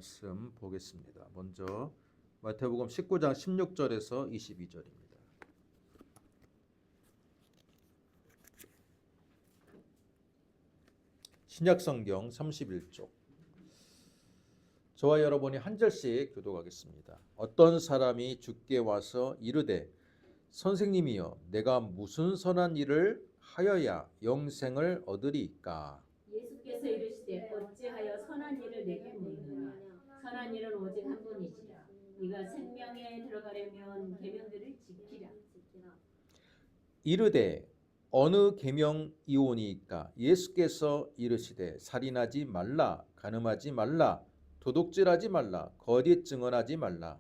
말씀 보겠습니다. 먼저 마태복음 19장 16절에서 22절입니다. 신약성경 31쪽. 저와 여러분이 한 절씩 교독하겠습니다. 어떤 사람이 주께 와서 이르되 선생님이여 내가 무슨 선한 일을 하여야 영생을 얻으리까? 예수께서 이르시되 어찌하여 선한 일을 내게 묻느냐? 선한 일은 오직 한 분이시라. 네가 생명에 들어가려면 계명들을 지키라. 이르되 어느 계명이오니까? 예수께서 이르시되 살인하지 말라, 간음하지 말라, 도둑질하지 말라, 거짓 증언하지 말라.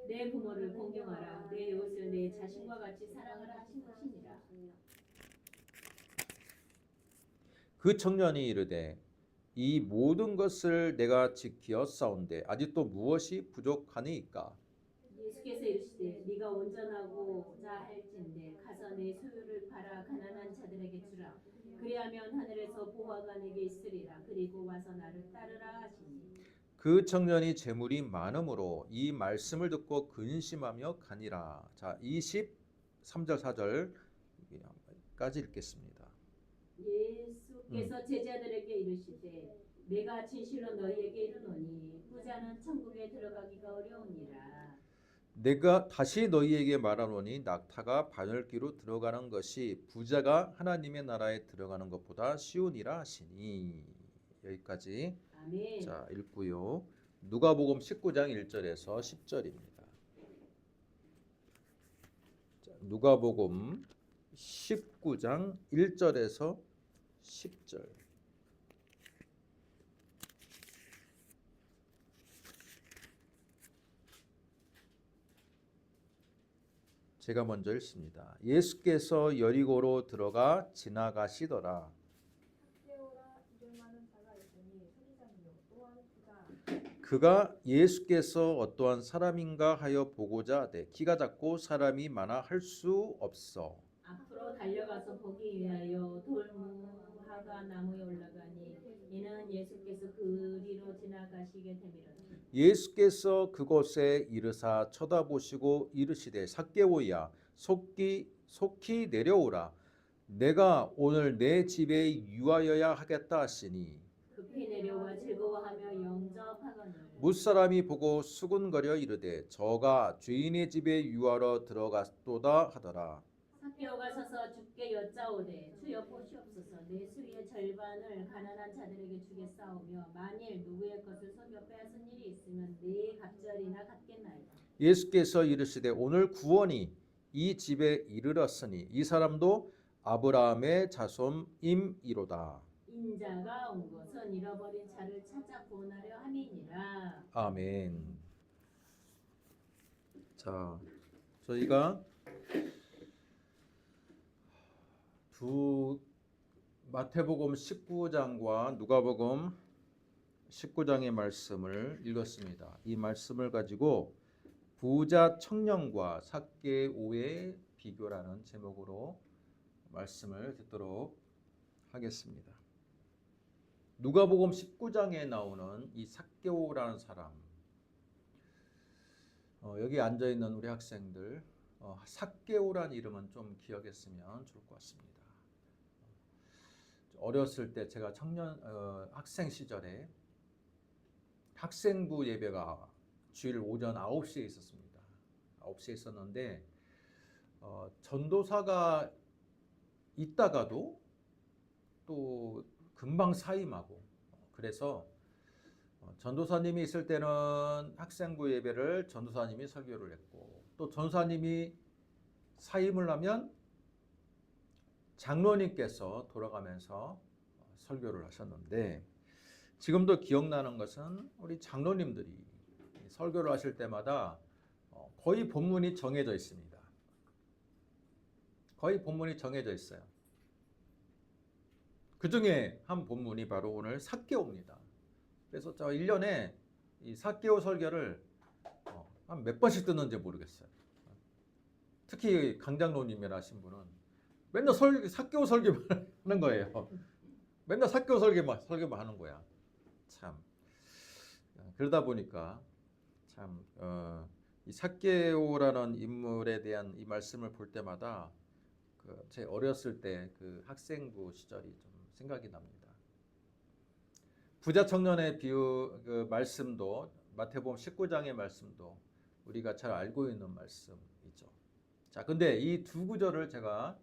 내 부모를 공경하라. 내 이웃을 내 자신과 같이 사랑하라 하신 것이니라. 그 청년이 이르되 이 모든 것을 내가 지키었사온데 아직도 무엇이 부족하니까? 예수께서 이르시되 네가 온전하고자 할진대 가서 내 소유를 팔아 가난한 자들에게 주라. 그리하면 하늘에서 보화가 내게 있으리라. 그리고 와서 나를 따르라 하시니. 그 청년이 재물이 많음으로 이 말씀을 듣고 근심하며 가니라. 자, 23절 4절까지 읽겠습니다. 예수께서 제자들에게 이르시되 내가 진실로 너희에게 이르노니 부자는 천국에 들어가기가 어려우니라. 내가 다시 너희에게 말하노니 낙타가 바늘귀로 들어가는 것이 부자가 하나님의 나라에 들어가는 것보다 쉬우니라 하시니. 여기까지. 아멘. 자, 읽고요. 누가복음 19장 1절에서 10절입니다. 자, 누가복음 19장 1절에서 10절. 제가 먼저 읽습니다. 예수께서 여리고로 들어가 지나가시더라. 그가 예수께서 어떠한 사람인가 하여 보고자 하되 키가 작고 사람이 많아 할 수 없어. 앞으로 달려가서 보기 위하여 돌무화과 나무에 올라가니 이는 예수께서 그리로 지나가시게 되미로다. 예수께서 그곳에 이르사 쳐다보시고 이르시되 삭개오야 속히 내려오라. 내가 오늘 내 집에 유하여야 하겠다 하시니 급히 내려와 즐거워하며 영접하거늘. 무사람이 보고 수군거려 이르되 저가 죄인의 집에 유하러 들어갔도다 하더라. 삭개오가 서서 주께 여짜오되 주여 보시옵소서 내 수리의 절반을 가난한 자들에게 주겠사오며 만일 누구의 것을 속여 빼앗은 일이 있으면 네 갑절이나 갚겠나이다. 예수께서 이르시되 오늘 구원이 이 집에 이르렀으니 이 사람도 아브라함의 자손임이로다. 인자가 온 것은 잃어버린 자를 찾아 구원하려 함이니라. 아멘. 자, 저희가 마태복음 19장과 누가복음 19장의 말씀을 읽었습니다. 이 말씀을 가지고 부자 청년과 삭개오의 비교라는 제목으로 말씀을 듣도록 하겠습니다. 누가복음 19장에 나오는 이 삭개오라는 사람, 여기 앉아 있는 우리 학생들 삭개오라는 이름은 좀 기억했으면 좋을 것 같습니다. 어렸을 때 제가 학생 시절에 학생부 예배가 주일 오전 9시에 있었습니다. 9시에 있었는데 전도사가 있다가도 또 금방 사임하고 그래서 전도사님이 있을 때는 학생부 예배를 전도사님이 설교를 했고 또 전도사님이 사임을 하면 장로님께서 돌아가면서 설교를 하셨는데 지금도 기억나는 것은 우리 장로님들이 설교를 하실 때마다 거의 본문이 정해져 있습니다. 거의 본문이 정해져 있어요. 그 중에 한 본문이 바로 오늘 삭개오입니다. 그래서 저 1년에 이 삭개오 설교를 한 몇 번씩 듣는지 모르겠어요. 특히 강장로님이라 하신 분은 맨날 삭개오 설교만 하는 거예요. 맨날 삭개오 설교만 하는 거야. 참 그러다 보니까 참 이 삭개오라는 인물에 대한 이 말씀을 볼 때마다 제 어렸을 때 그 학생부 시절이 좀 생각이 납니다. 부자 청년의 비유 그 말씀도 마태복음 19장의 말씀도 우리가 잘 알고 있는 말씀이죠. 자, 근데 이 두 구절을 제가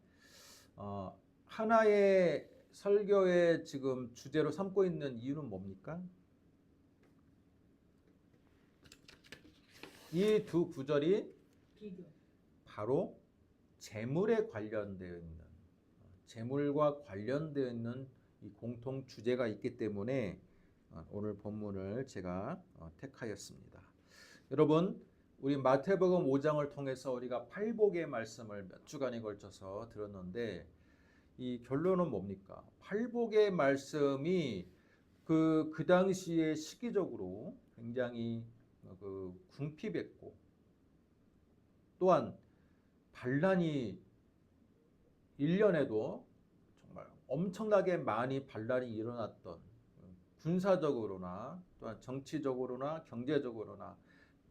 하나의 설교의 지금 주제로 삼고 있는 이유는 뭡니까? 이 두 구절이 비교. 바로 재물에 관련되어 있는, 재물과 관련되어 있는 이 공통 주제가 있기 때문에 오늘 본문을 제가 택하였습니다. 여러분, 우리 마태복음 5장을 통해서 우리가 팔복의 말씀을 몇 주간에 걸쳐서 들었는데 이 결론은 뭡니까? 팔복의 말씀이 그 당시에 시기적으로 굉장히 궁핍했고 또한 반란이 1년에도 정말 엄청나게 많이 반란이 일어났던 군사적으로나 또한 정치적으로나 경제적으로나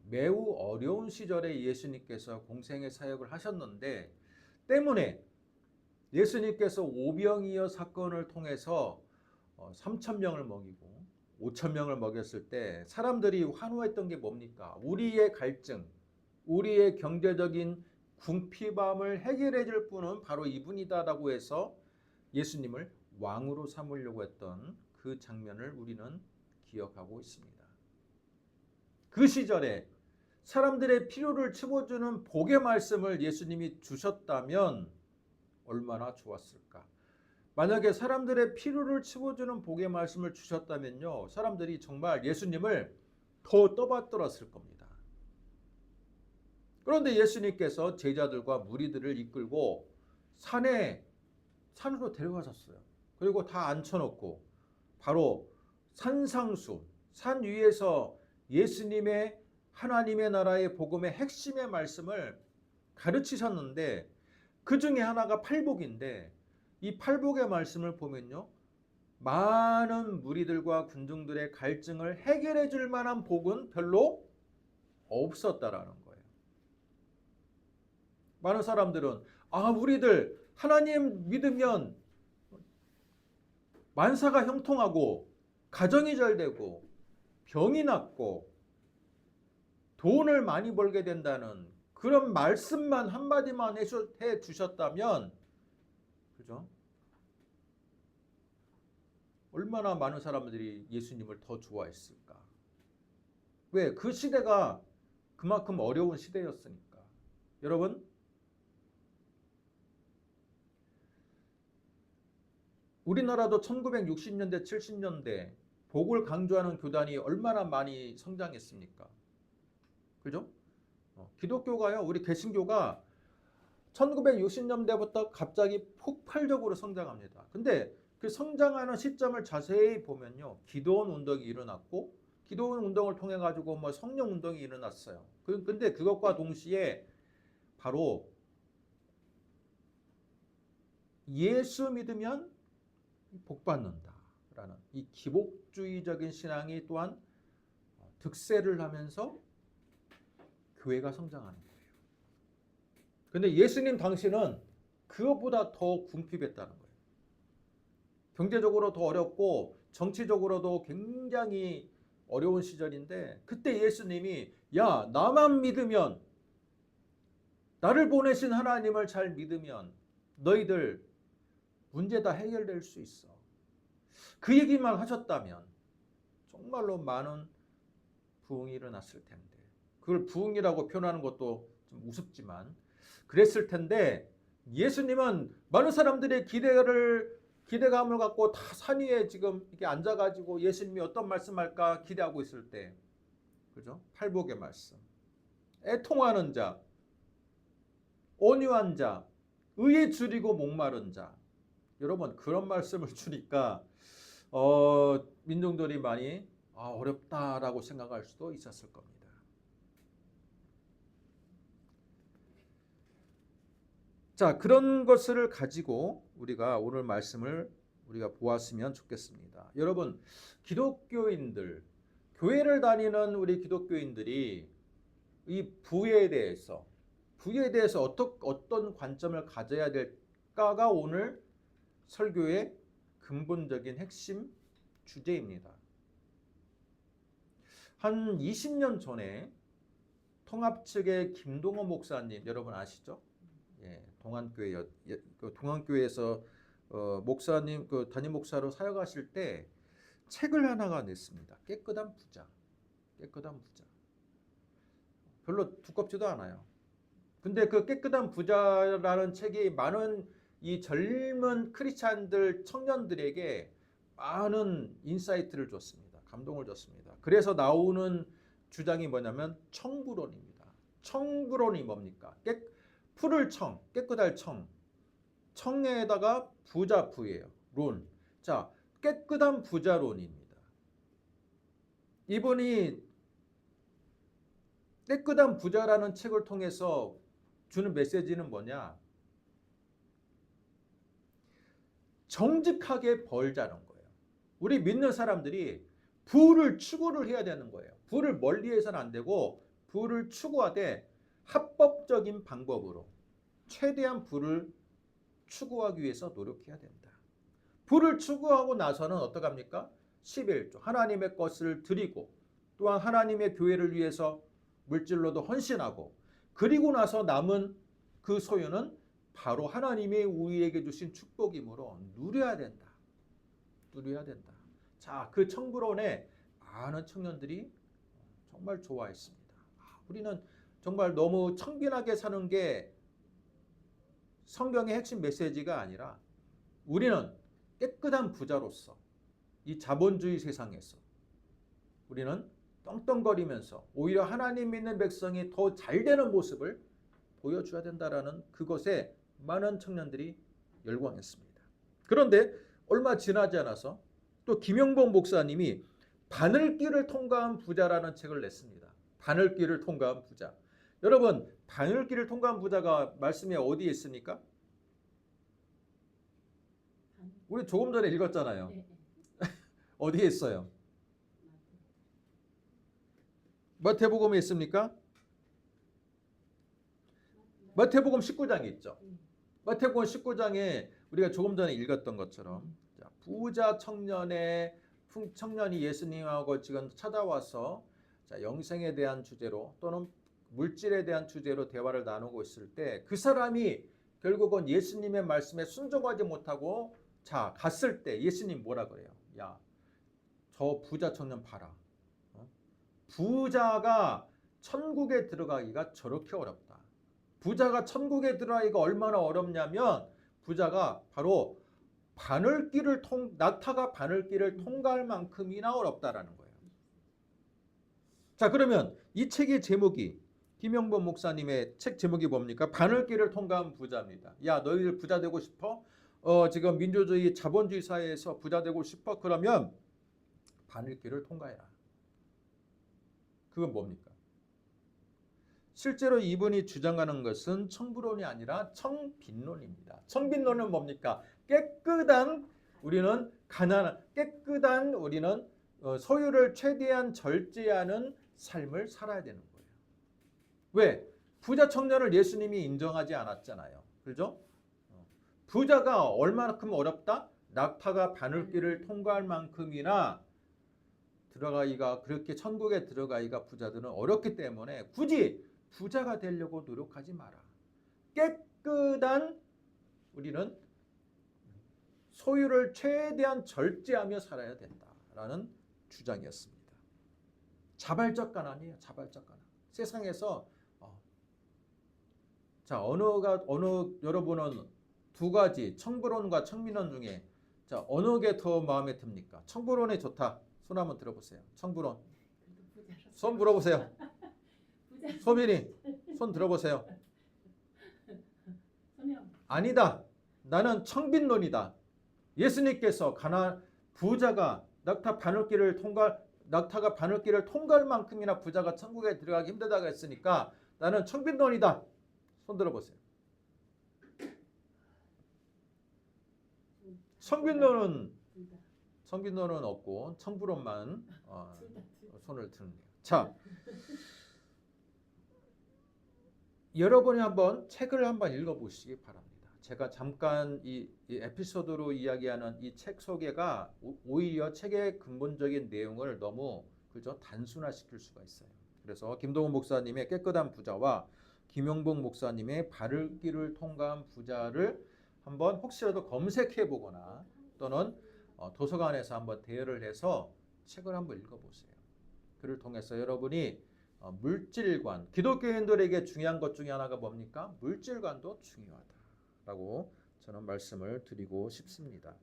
매우 어려운 시절에 예수님께서 공생의 사역을 하셨는데 때문에 예수님께서 오병이어 사건을 통해서 3,000명을 먹이고 5,000명을 먹였을 때 사람들이 환호했던 게 뭡니까? 우리의 갈증, 우리의 경제적인 궁핍함을 해결해 줄 분은 바로 이분이다라고 해서 예수님을 왕으로 삼으려고 했던 그 장면을 우리는 기억하고 있습니다. 그 시절에 사람들의 필요를 채워주는 복의 말씀을 예수님이 주셨다면 얼마나 좋았을까? 만약에 사람들의 필요를 채워주는 복의 말씀을 주셨다면요, 사람들이 정말 예수님을 더 떠받들었을 겁니다. 그런데 예수님께서 제자들과 무리들을 이끌고 산으로 데려가셨어요. 그리고 다 앉혀놓고 바로 산상수, 산 위에서 예수님의 하나님의 나라의 복음의 핵심의 말씀을 가르치셨는데 그 중에 하나가 팔복인데 이 팔복의 말씀을 보면요, 많은 무리들과 군중들의 갈증을 해결해 줄 만한 복은 별로 없었다라는 거예요. 많은 사람들은 우리들 하나님 믿으면 만사가 형통하고 가정이 잘 되고 병이 낫고 돈을 많이 벌게 된다는 그런 말씀만 한마디만 해 주셨다면, 그죠? 얼마나 많은 사람들이 예수님을 더 좋아했을까? 왜? 그 시대가 그만큼 어려운 시대였으니까. 여러분, 우리나라도 1960년대, 70년대 복을 강조하는 교단이 얼마나 많이 성장했습니까? 그죠? 기독교가요, 우리 개신교가 1960년대부터 갑자기 폭발적으로 성장합니다. 근데 그 성장하는 시점을 자세히 보면요, 기도원 운동이 일어났고 기도원 운동을 통해 가지고 뭐 성령 운동이 일어났어요. 근데 그것과 동시에 바로 예수 믿으면 복 받는다라는 이 기복주의적인 신앙이 또한 득세를 하면서 교회가 성장하는 거예요. 근데 예수님 당시는 그것보다 더 궁핍했다는 거예요. 경제적으로 더 어렵고 정치적으로도 굉장히 어려운 시절인데 그때 예수님이 나만 믿으면, 나를 보내신 하나님을 잘 믿으면 너희들 문제 다 해결될 수 있어. 그 얘기만 하셨다면 정말로 많은 부흥이 일어났을 텐데, 그걸 부흥이라고 표현하는 것도 좀 우습지만 그랬을 텐데, 예수님은 많은 사람들의 기대감을 갖고 다 산 위에 지금 이렇게 앉아가지고 예수님이 어떤 말씀할까 기대하고 있을 때, 그죠? 팔복의 말씀, 애통하는 자, 온유한 자, 의에 줄이고 목마른 자. 여러분, 그런 말씀을 주니까 민중들이 많이 어렵다라고 생각할 수도 있었을 겁니다. 자, 그런 것을 가지고 우리가 오늘 말씀을 우리가 보았으면 좋겠습니다. 여러분, 기독교인들, 교회를 다니는 우리 기독교인들이 이 부에 대해서 어떤 관점을 가져야 될까가 오늘 설교의 근본적인 핵심 주제입니다. 한 20년 전에 통합 측의 김동호 목사님 여러분 아시죠? 예, 동안교회에서 목사님 담임 목사로 사역하실 때 책을 하나가 냈습니다. 깨끗한 부자. 별로 두껍지도 않아요. 근데 그 깨끗한 부자라는 책이 많은 이 젊은 크리스찬들 청년들에게 많은 인사이트를 줬습니다. 감동을 줬습니다. 그래서 나오는 주장이 뭐냐면 청부론입니다. 청부론이 뭡니까? 풀을 청, 깨끗할 청. 청에다가 부자 부예요. 론. 자, 깨끗한 부자론입니다. 이분이 깨끗한 부자라는 책을 통해서 주는 메시지는 뭐냐? 정직하게 벌자는 거예요. 우리 믿는 사람들이 부를 추구를 해야 되는 거예요. 부를 멀리해서는 안 되고 부를 추구하되 합법적인 방법으로 최대한 부를 추구하기 위해서 노력해야 된다. 부를 추구하고 나서는 어떡합니까? 11조 하나님의 것을 드리고 또한 하나님의 교회를 위해서 물질로도 헌신하고 그리고 나서 남은 그 소유는 바로 하나님의 우리에게 주신 축복이므로 누려야 된다. 자, 그 청부론에 많은 청년들이 정말 좋아했습니다. 우리는 정말 너무 청빈하게 사는 게 성경의 핵심 메시지가 아니라 우리는 깨끗한 부자로서 이 자본주의 세상에서 우리는 떵떵거리면서 오히려 하나님 믿는 백성이 더 잘 되는 모습을 보여줘야 된다라는 그것에 많은 청년들이 열광했습니다. 그런데 얼마 지나지 않아서 또 김영봉 목사님이 바늘길을 통과한 부자라는 책을 냈습니다. 바늘길을 통과한 부자. 여러분, 바늘길을 통과한 부자가 말씀에 어디에 있습니까? 우리 조금 전에 읽었잖아요. 네. 어디에 있어요? 마태복음에 있습니까? 마태복음 19장에 있죠. 마태복음 19장에 우리가 조금 전에 읽었던 것처럼 부자 청년이 예수님하고 지금 찾아와서 영생에 대한 주제로 또는 물질에 대한 주제로 대화를 나누고 있을 때 그 사람이 결국은 예수님의 말씀에 순종하지 못하고 갔을 때 예수님 뭐라 그래요? 야, 저 부자 청년 봐라. 부자가 천국에 들어가기가 저렇게 어렵다. 부자가 천국에 들어가기가 얼마나 어렵냐면 부자가 바로 낙타가 바늘길을 통과할 만큼이나 어렵다라는 거예요. 자, 그러면 이 책의 제목이 김영범 목사님의 책 제목이 뭡니까? 바늘길을 통과한 부자입니다. 야, 너희들 부자 되고 싶어? 지금 민주주의 자본주의 사회에서 부자 되고 싶어? 그러면 바늘길을 통과해라. 그건 뭡니까? 실제로 이분이 주장하는 것은 청부론이 아니라 청빈론입니다. 청빈론은 뭡니까? 깨끗한 우리는 소유를 최대한 절제하는 삶을 살아야 되는 거예요. 왜? 부자 청년을 예수님이 인정하지 않았잖아요. 그죠? 부자가 얼마만큼 어렵다? 낙타가 바늘길을 통과할 만큼이나 들어가기가 그렇게 천국에 들어가기가 부자들은 어렵기 때문에 굳이 부자가 되려고 노력하지 마라. 깨끗한 우리는 소유를 최대한 절제하며 살아야 된다라는 주장이었습니다. 자발적 가난이에요. 자발적 가난. 세상에서 여러분은 두 가지 청부론과 청민론 중에 어느 게 더 마음에 듭니까? 청부론이 좋다. 손 한번 들어보세요. 청부론. 손 들어보세요. 소민이 손 들어보세요. 아니다. 나는 청빈론이다. 예수님께서 부자가 낙타가 바늘길을 통과할 만큼이나 부자가 천국에 들어가기 힘들다고 했으니까 나는 청빈론이다. 손 들어보세요. 청빈론은 없고 청부론만 손을 드네요. 자, 여러분이 한번 책을 한번 읽어보시기 바랍니다. 제가 잠깐 이 에피소드로 이야기하는 이 책 소개가 오히려 책의 근본적인 내용을 너무 그죠 단순화시킬 수가 있어요. 그래서 김동훈 목사님의 깨끗한 부자와 김용복 목사님의 바를 길을 통과한 부자를 한번 혹시라도 검색해 보거나 또는 도서관에서 한번 대여를 해서 책을 한번 읽어보세요. 그를 통해서 여러분이 물질관, 기독교인들에게 중요한 것 중에 하나가 뭡니까? 물질관도 중요하다라고 저는 말씀을 드리고 싶습니다.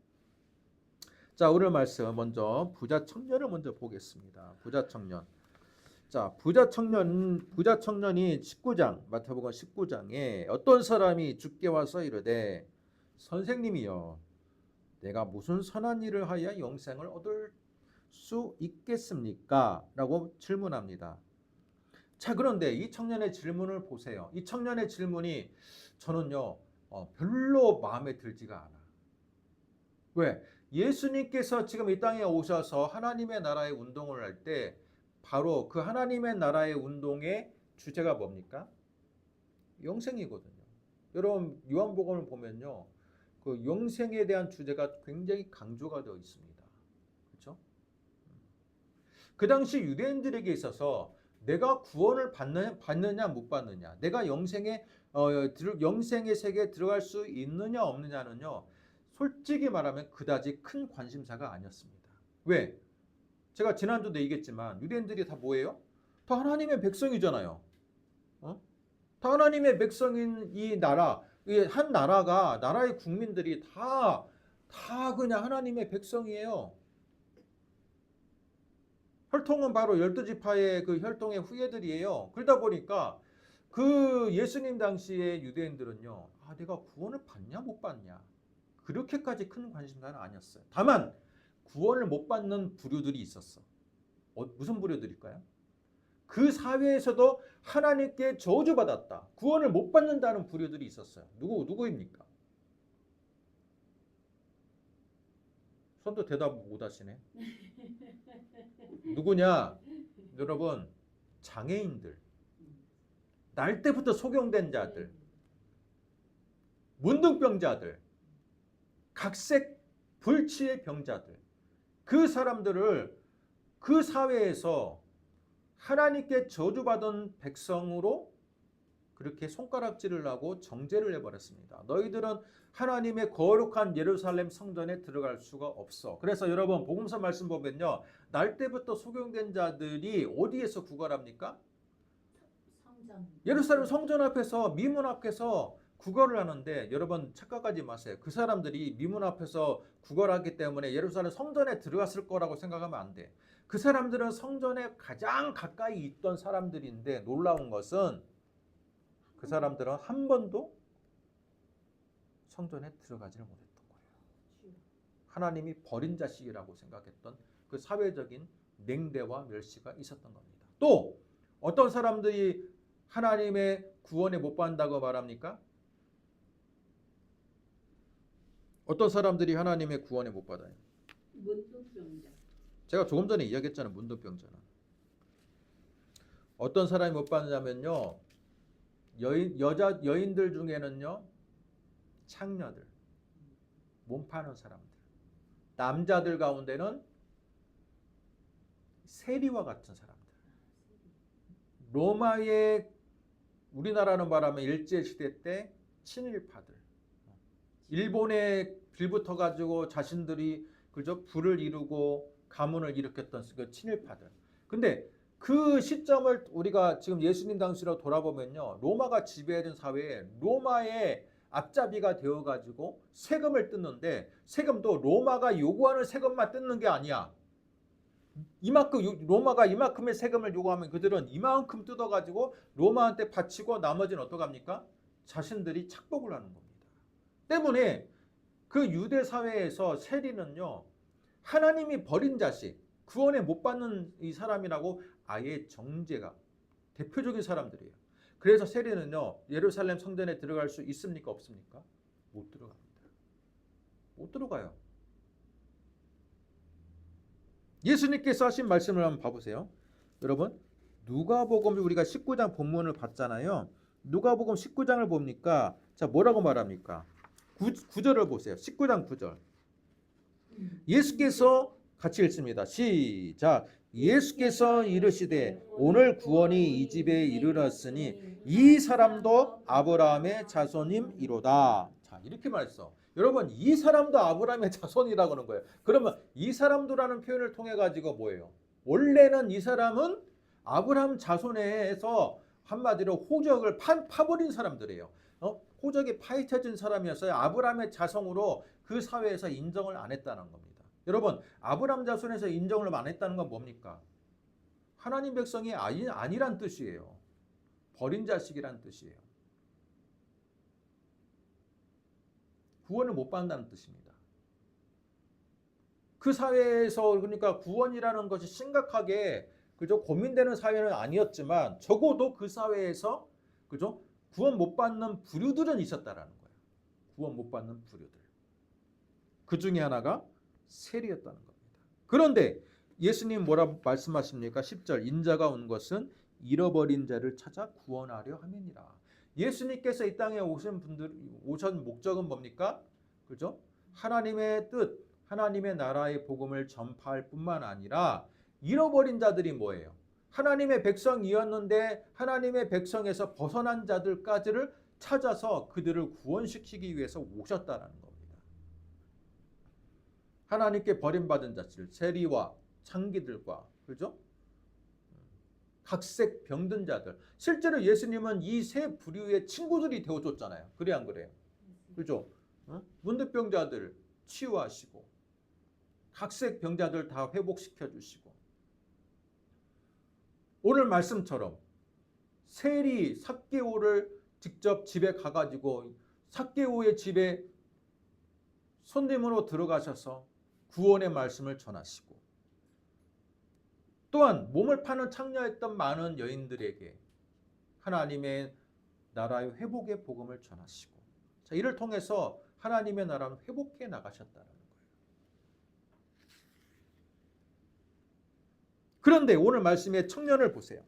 자, 오늘 말씀 먼저 부자 청년을 먼저 보겠습니다. 부자 청년. 자, 부자 청년이 19장, 마태복음 19장에 어떤 사람이 주께 와서 이르되 선생님이여 내가 무슨 선한 일을 하여 영생을 얻을 수 있겠습니까? 라고 질문합니다. 자, 그런데 이 청년의 질문을 보세요. 이 청년의 질문이 저는요 별로 마음에 들지가 않아. 왜? 예수님께서 지금 이 땅에 오셔서 하나님의 나라의 운동을 할 때 바로 그 하나님의 나라의 운동의 주제가 뭡니까? 영생이거든요. 여러분 요한복음을 보면요, 그 영생에 대한 주제가 굉장히 강조가 되어 있습니다. 그렇죠? 그 당시 유대인들에게 있어서 내가 구원을 받느냐 못 받느냐, 내가 영생의 세계에 들어갈 수 있느냐 없느냐는요, 솔직히 말하면 그다지 큰 관심사가 아니었습니다. 왜? 제가 지난주도 얘기했지만 유대인들이 다 뭐예요? 다 하나님의 백성이잖아요. 다 하나님의 백성인 이 나라, 한 나라가, 나라의 국민들이 다 그냥 하나님의 백성이에요. 혈통은 바로 12지파의 그 혈통의 후예들이에요. 그러다 보니까 그 예수님 당시의 유대인들은요, 내가 구원을 받냐 못 받냐, 그렇게까지 큰 관심사는 아니었어요. 다만 구원을 못 받는 부류들이 있었어. 무슨 부류들일까요? 그 사회에서도 하나님께 저주받았다, 구원을 못 받는다는 부류들이 있었어요. 누구입니까? 손도 대답 못 하시네. 누구냐? 여러분, 장애인들, 날 때부터 소경된 자들, 문둥병자들, 각색 불치의 병자들, 그 사람들을 그 사회에서 하나님께 저주받은 백성으로 그렇게 손가락질을 하고 정죄를 해버렸습니다. 너희들은 하나님의 거룩한 예루살렘 성전에 들어갈 수가 없어. 그래서 여러분 복음서 말씀 보면요, 날 때부터 소경된 자들이 어디에서 구걸합니까? 성전. 예루살렘 성전 앞에서, 미문 앞에서 구걸을 하는데, 여러분 착각하지 마세요. 그 사람들이 미문 앞에서 구걸하기 때문에 예루살렘 성전에 들어갔을 거라고 생각하면 안 돼. 그 사람들은 성전에 가장 가까이 있던 사람들인데, 놀라운 것은 그 사람들은 한 번도 성전에 들어가지를 못했던 거예요. 하나님이 버린 자식이라고 생각했던 그 사회적인 냉대와 멸시가 있었던 겁니다. 또 어떤 사람들이 하나님의 구원에 못 받는다고 말합니까? 어떤 사람들이 하나님의 구원에 못 받아요? 문둥병자. 제가 조금 전에 이야기했잖아요. 문둥병자는. 어떤 사람이 못 받느냐면요, 여인들 중에는요, 창녀들, 몸 파는 사람들, 남자들 가운데는 세리와 같은 사람들, 로마의, 우리나라는 말하면 일제시대 때 친일파들, 일본에 빌붙어 가지고 자신들이 그저 부를 이루고 가문을 일으켰던 그 친일파들. 근데 그 시점을 우리가 지금 예수님 당시로 돌아보면요, 로마가 지배해준 사회에 로마의 앞잡이가 되어가지고 세금을 뜯는데, 세금도 로마가 요구하는 세금만 뜯는 게 아니야. 로마가 이만큼의 세금을 요구하면 그들은 이만큼 뜯어가지고 로마한테 바치고 나머지는 어떡합니까? 자신들이 착복을 하는 겁니다. 때문에 그 유대 사회에서 세리는요, 하나님이 버린 자식, 구원에 못 받는 이 사람이라고 아예 정죄가, 대표적인 사람들이에요. 그래서 세리는요, 예루살렘 성전에 들어갈 수 있습니까 없습니까? 못 들어갑니다. 못 들어가요. 예수님께서 하신 말씀을 한번 봐보세요. 여러분 누가복음 우리가 19장 본문을 봤잖아요. 누가복음 19장을 봅니까? 자, 뭐라고 말합니까? 9절을 보세요. 19장 9절. 예수께서 같이 읽습니다. 시작. 예수께서 이르시되 오늘 구원이 이 집에 이르렀으니 이 사람도 아브라함의 자손임이로다. 자, 이렇게 말했어. 여러분, 이 사람도 아브라함의 자손이라고 하는 거예요. 그러면 이 사람도라는 표현을 통해 가지고 뭐예요? 원래는 이 사람은 아브라함 자손에서 한마디로 호적을 파버린 사람들이에요. 호적이 파헤쳐진 사람이었어요. 아브라함의 자손으로 그 사회에서 인정을 안 했다는 겁니다. 여러분, 아브라함 자손에서 인정을 안 했다는 건 뭡니까? 하나님 백성이 아니란 뜻이에요. 버린 자식이란 뜻이에요. 구원을 못 받는다는 뜻입니다. 그 사회에서 그러니까 구원이라는 것이 심각하게 그죠? 고민되는 사회는 아니었지만 적어도 그 사회에서 그죠? 구원 못 받는 부류들은 있었다라는 거예요. 구원 못 받는 부류들. 그 중에 하나가 세리였다는 겁니다. 그런데 예수님 뭐라 말씀하십니까? 10절 인자가 온 것은 잃어버린 자를 찾아 구원하려 함이니라. 예수님께서 이 땅에 오신 목적은 뭡니까? 그죠? 하나님의 뜻, 하나님의 나라의 복음을 전파할 뿐만 아니라 잃어버린 자들이 뭐예요? 하나님의 백성이었는데 하나님의 백성에서 벗어난 자들까지를 찾아서 그들을 구원시키기 위해서 오셨다는 겁니다. 하나님께 버림받은 자들, 세리와 창기들과 그죠? 각색 병든 자들. 실제로 예수님은 이 세 부류의 친구들이 되어줬잖아요. 그래 안 그래요? 그죠? 문득병자들 치유하시고 각색 병자들 다 회복시켜 주시고 오늘 말씀처럼 세리 삭개오를 직접 집에 가가지고 삭개오의 집에 손님으로 들어가셔서 구원의 말씀을 전하시고 또한 몸을 파는 창녀였던 많은 여인들에게 하나님의 나라의 회복의 복음을 전하시고 자, 이를 통해서 하나님의 나라는 회복해 나가셨다는 거예요. 그런데 오늘 말씀의 청년을 보세요.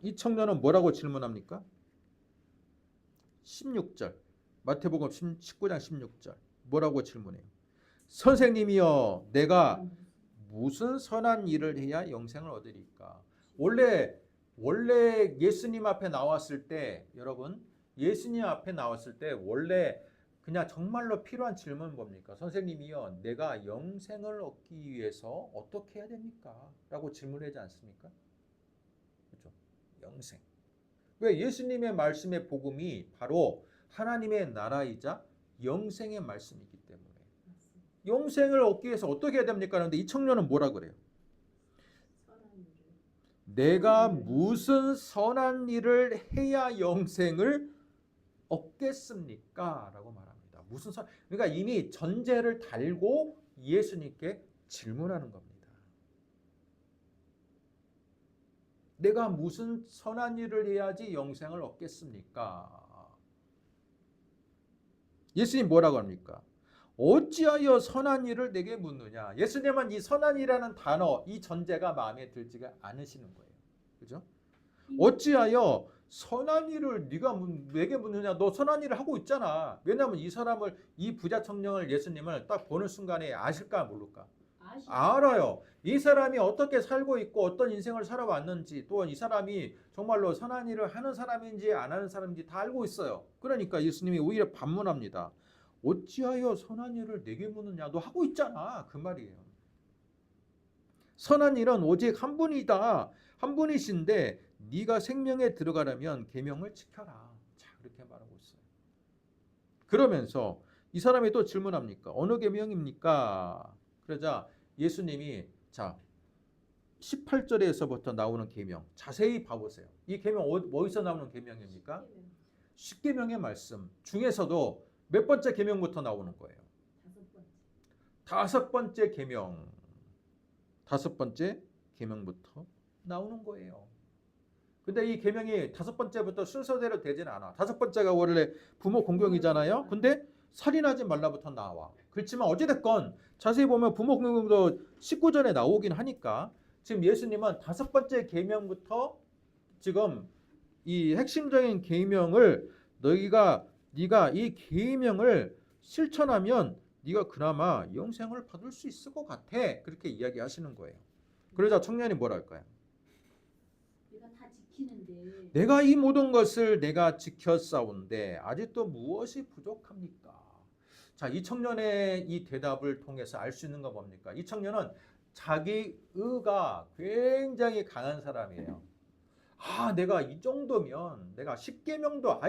이 청년은 뭐라고 질문합니까? 16절 마태복음 19장 16절 뭐라고 질문해요? 선생님이여 내가 무슨 선한 일을 해야 영생을 얻으리까? 원래 예수님 앞에 나왔을 때 여러분 예수님 앞에 나왔을 때 원래 그냥 정말로 필요한 질문은 뭡니까? 선생님이요 내가 영생을 얻기 위해서 어떻게 해야 됩니까? 라고 질문하지 않습니까? 그렇죠? 영생. 왜? 예수님의 말씀의 복음이 바로 하나님의 나라이자 영생의 말씀이기 때문에 영생을 얻기 위해서 어떻게 해야 됩니까? 그런데 이 청년은 뭐라 그래요? 내가 무슨 선한 일을 해야 영생을 얻겠습니까? 라고 말합니다. 그러니까 이미 전제를 달고 예수님께 질문하는 겁니다. 내가 무슨 선한 일을 해야지 영생을 얻겠습니까? 예수님 뭐라고 합니까? 어찌하여 선한 일을 내게 묻느냐? 예수님은 이 선한이라는 단어, 이 전제가 마음에 들지가 않으시는 거예요. 그죠? 어찌하여 선한 일을 내게 묻느냐? 너 선한 일을 하고 있잖아. 왜냐하면 이 부자 청년을 예수님을 딱 보는 순간에 아실까 모를까? 알아요. 이 사람이 어떻게 살고 있고 어떤 인생을 살아왔는지 또 이 사람이 정말로 선한 일을 하는 사람인지 안 하는 사람인지 다 알고 있어요. 그러니까 예수님이 오히려 반문합니다. 어찌하여 선한 일을 내게 묻느냐? 너 하고 있잖아. 그 말이에요. 선한 일은 오직 한 분이다. 한 분이신데 네가 생명에 들어가려면 계명을 지켜라. 자, 그렇게 말하고 있어요. 그러면서 이 사람이 또 질문합니까? 어느 계명입니까? 그러자 예수님이 자 18절에서부터 나오는 계명 자세히 봐보세요. 이 계명 어디서 나오는 계명입니까? 10계명의 말씀 중에서도 몇 번째 계명부터 나오는 거예요? 다섯 번째 계명. 다섯 번째 계명부터 나오는 거예요. 근데 이 계명이 다섯 번째부터 순서대로 되지는 않아. 다섯 번째가 원래 부모 공경이잖아요. 근데 살인하지 말라부터 나와. 그렇지만 어찌됐건 자세히 보면 부모 공경도 19절에 나오긴 하니까 지금 예수님은 5번째 계명부터 지금 이 핵심적인 계명을 네가 이 계명을 실천하면 네가 그나마 영생을 받을 수 있을 것 같아. 그렇게 이야기하시는 거예요. 그러자 청년이 뭐랄까요? 내가 다 지키는데 내가 이 모든 것을 내가 지켰사온데 아직도 무엇이 부족합니까? 자, 이 청년의 이 대답을 통해서 알 수 있는 건 뭡니까? 이 청년은 자기 의가 굉장히 강한 사람이에요. 아, 내가 이 정도면 내가 10계명도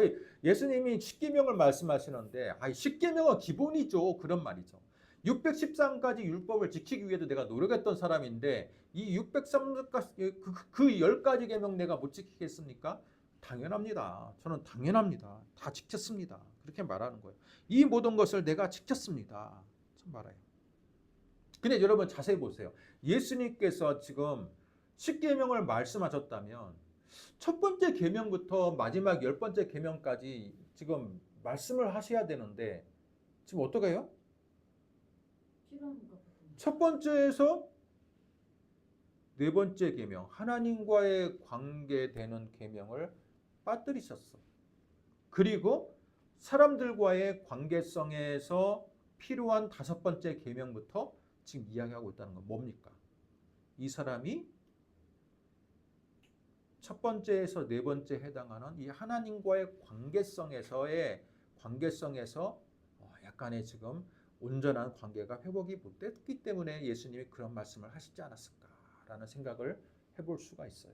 예수님이 10계명을 말씀하시는데 10계명은 기본이죠. 그런 말이죠. 613가지 율법을 지키기 위해도 내가 노력했던 사람인데 이 603가지 그 10가지 계명 내가 못 지키겠습니까? 당연합니다. 저는 당연합니다. 다 지켰습니다. 그렇게 말하는 거예요. 이 모든 것을 내가 지켰습니다. 참 말해요. 근데 여러분 자세히 보세요. 예수님께서 지금 10계명을 말씀하셨다면 첫 번째 계명부터 마지막 10번째 계명까지 지금 말씀을 하셔야 되는데 지금 어떻게 해요? 필요한가 보다. 첫 번째에서 네 번째 계명, 하나님과의 관계되는 계명을 빠뜨리셨어. 그리고 사람들과의 관계성에서 필요한 5번째 계명부터 지금 이야기하고 있다는 건 뭡니까? 이 사람이 첫 번째에서 네 번째 해당하는 이 하나님과의 관계성에서 약간의 지금 온전한 관계가 회복이 못됐기 때문에 예수님이 그런 말씀을 하시지 않았을까라는 생각을 해볼 수가 있어요.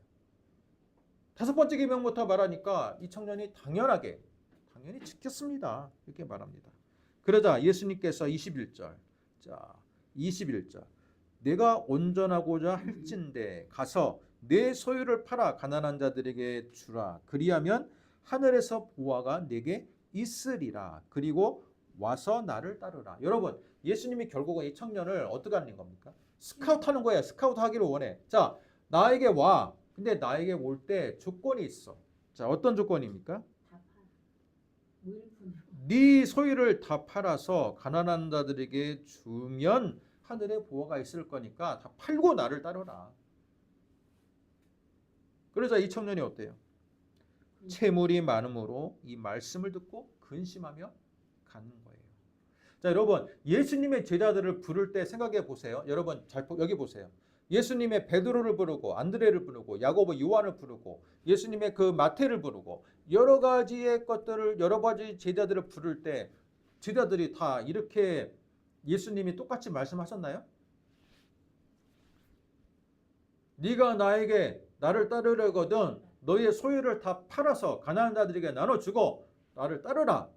5번째 계명부터 말하니까 이 청년이 당연히 지켰습니다. 이렇게 말합니다. 그러자 예수님께서 21절, 자 21절, 내가 온전하고자 할진대 가서 내 소유를 팔아 가난한 자들에게 주라. 그리하면 하늘에서 보화가 내게 있으리라. 그리고 와서 나를 따르라. 여러분, 예수님이 결국은 이 청년을 어떻게 하는 겁니까? 스카우트하는 거예요. 스카우트 하기를 원해. 자, 나에게 와. 근데 나에게 올 때 조건이 있어. 자, 어떤 조건입니까? 다 팔. 무일푼으로. 네 소유를 다 팔아서 가난한 자들에게 주면 하늘에 보화가 있을 거니까 다 팔고 나를 따르라. 그러자 이 청년이 어때요? 채물이 많음으로 이 말씀을 듣고 근심하며 가는 거예요. 자, 여러분, 예수님의 제자들을 부를 때 생각해 보세요. 여러분, 여기 보세요. 예수님의 베드로를 부르고 안드레를 부르고 야고보, 요한을 부르고 예수님의 그 마태를 부르고 여러 가지 제자들을 부를 때 제자들이 다 이렇게 예수님이 똑같이 말씀하셨나요? 네가 나를 따르려거든 너의 소유를 다 팔아서 가난한 자들에게 나눠주고 나를 따르라.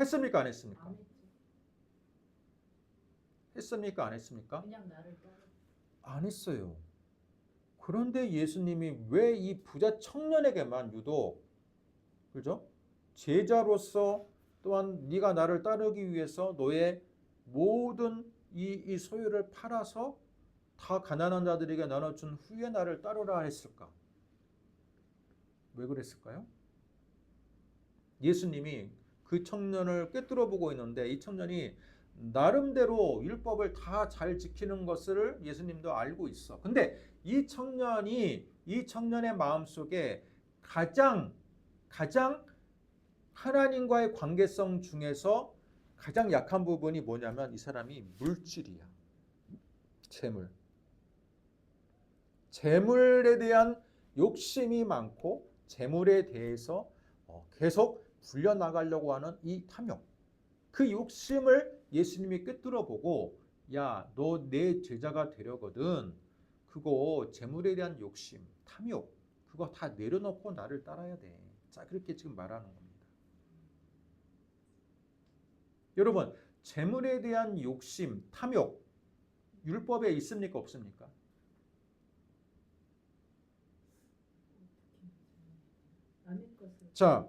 했습니까? 안 했습니까? 안 했죠. 했습니까? 안 했습니까? 그냥 나를 따라. 안 했어요. 그런데 예수님이 왜 이 부자 청년에게만 유독 그죠? 제자로서 또한 네가 나를 따르기 위해서 너의 모든 이 소유를 팔아서 다 가난한 자들에게 나눠준 후에 나를 따르라 했을까? 왜 그랬을까요? 예수님이 그 청년을 꿰뚫어 보고 있는데 이 청년이 나름대로 율법을 다 잘 지키는 것을 예수님도 알고 있어. 근데 이 청년의 마음속에 가장 하나님과의 관계성 중에서 가장 약한 부분이 뭐냐면 이 사람이 물질이야. 재물에 대한 욕심이 많고 재물에 대해서 계속 불려나가려고 하는 이 탐욕. 그 욕심을 예수님이 꿰뚫어 보고 야, 너 내 제자가 되려거든. 그거 재물에 대한 욕심, 탐욕 그거 다 내려놓고 나를 따라야 돼. 자, 그렇게 지금 말하는 겁니다. 여러분, 재물에 대한 욕심, 탐욕 율법에 있습니까? 없습니까? 자,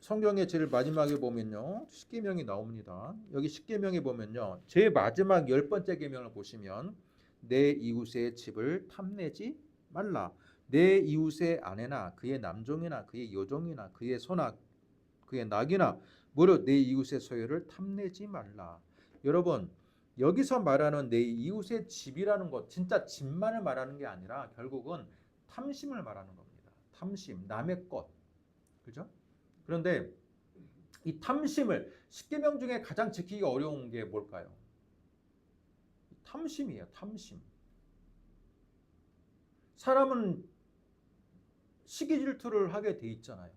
성경의 제일 마지막에 보면요. 십계명이 나옵니다. 여기 십계명에 보면요. 제일 마지막 10번째 계명을 보시면 내 이웃의 집을 탐내지 말라. 내 이웃의 아내나 그의 남종이나 그의 여종이나 그의 소나 그의 낙이나 무릇 내 이웃의 소유를 탐내지 말라. 여러분, 여기서 말하는 내 이웃의 집이라는 것, 진짜 집만을 말하는 게 아니라 결국은 탐심을 말하는 겁니다. 탐심, 남의 것. 그죠? 그런데 이 탐심을 10계명 중에 가장 지키기 어려운 게 뭘까요? 탐심이에요. 탐심. 사람은 시기 질투를 하게 돼 있잖아요.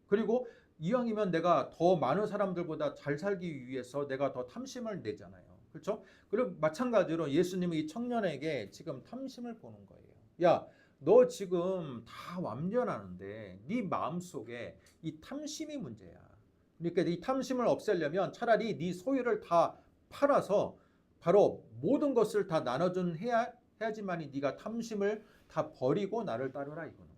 그리고 이왕이면 내가 더 많은 사람들보다 잘 살기 위해서 내가 더 탐심을 내잖아요. 그렇죠? 그리고 마찬가지로 예수님이 이 청년에게 지금 탐심을 보는 거예요. 야, 너 지금 다 완전하는데 네 마음속에 이 탐심이 문제야. 그러니까 이 탐심을 없애려면 차라리 네 소유를 다 팔아서 바로 모든 것을 다 나눠준 해야지만이 네가 탐심을 다 버리고 나를 따르라 이거는.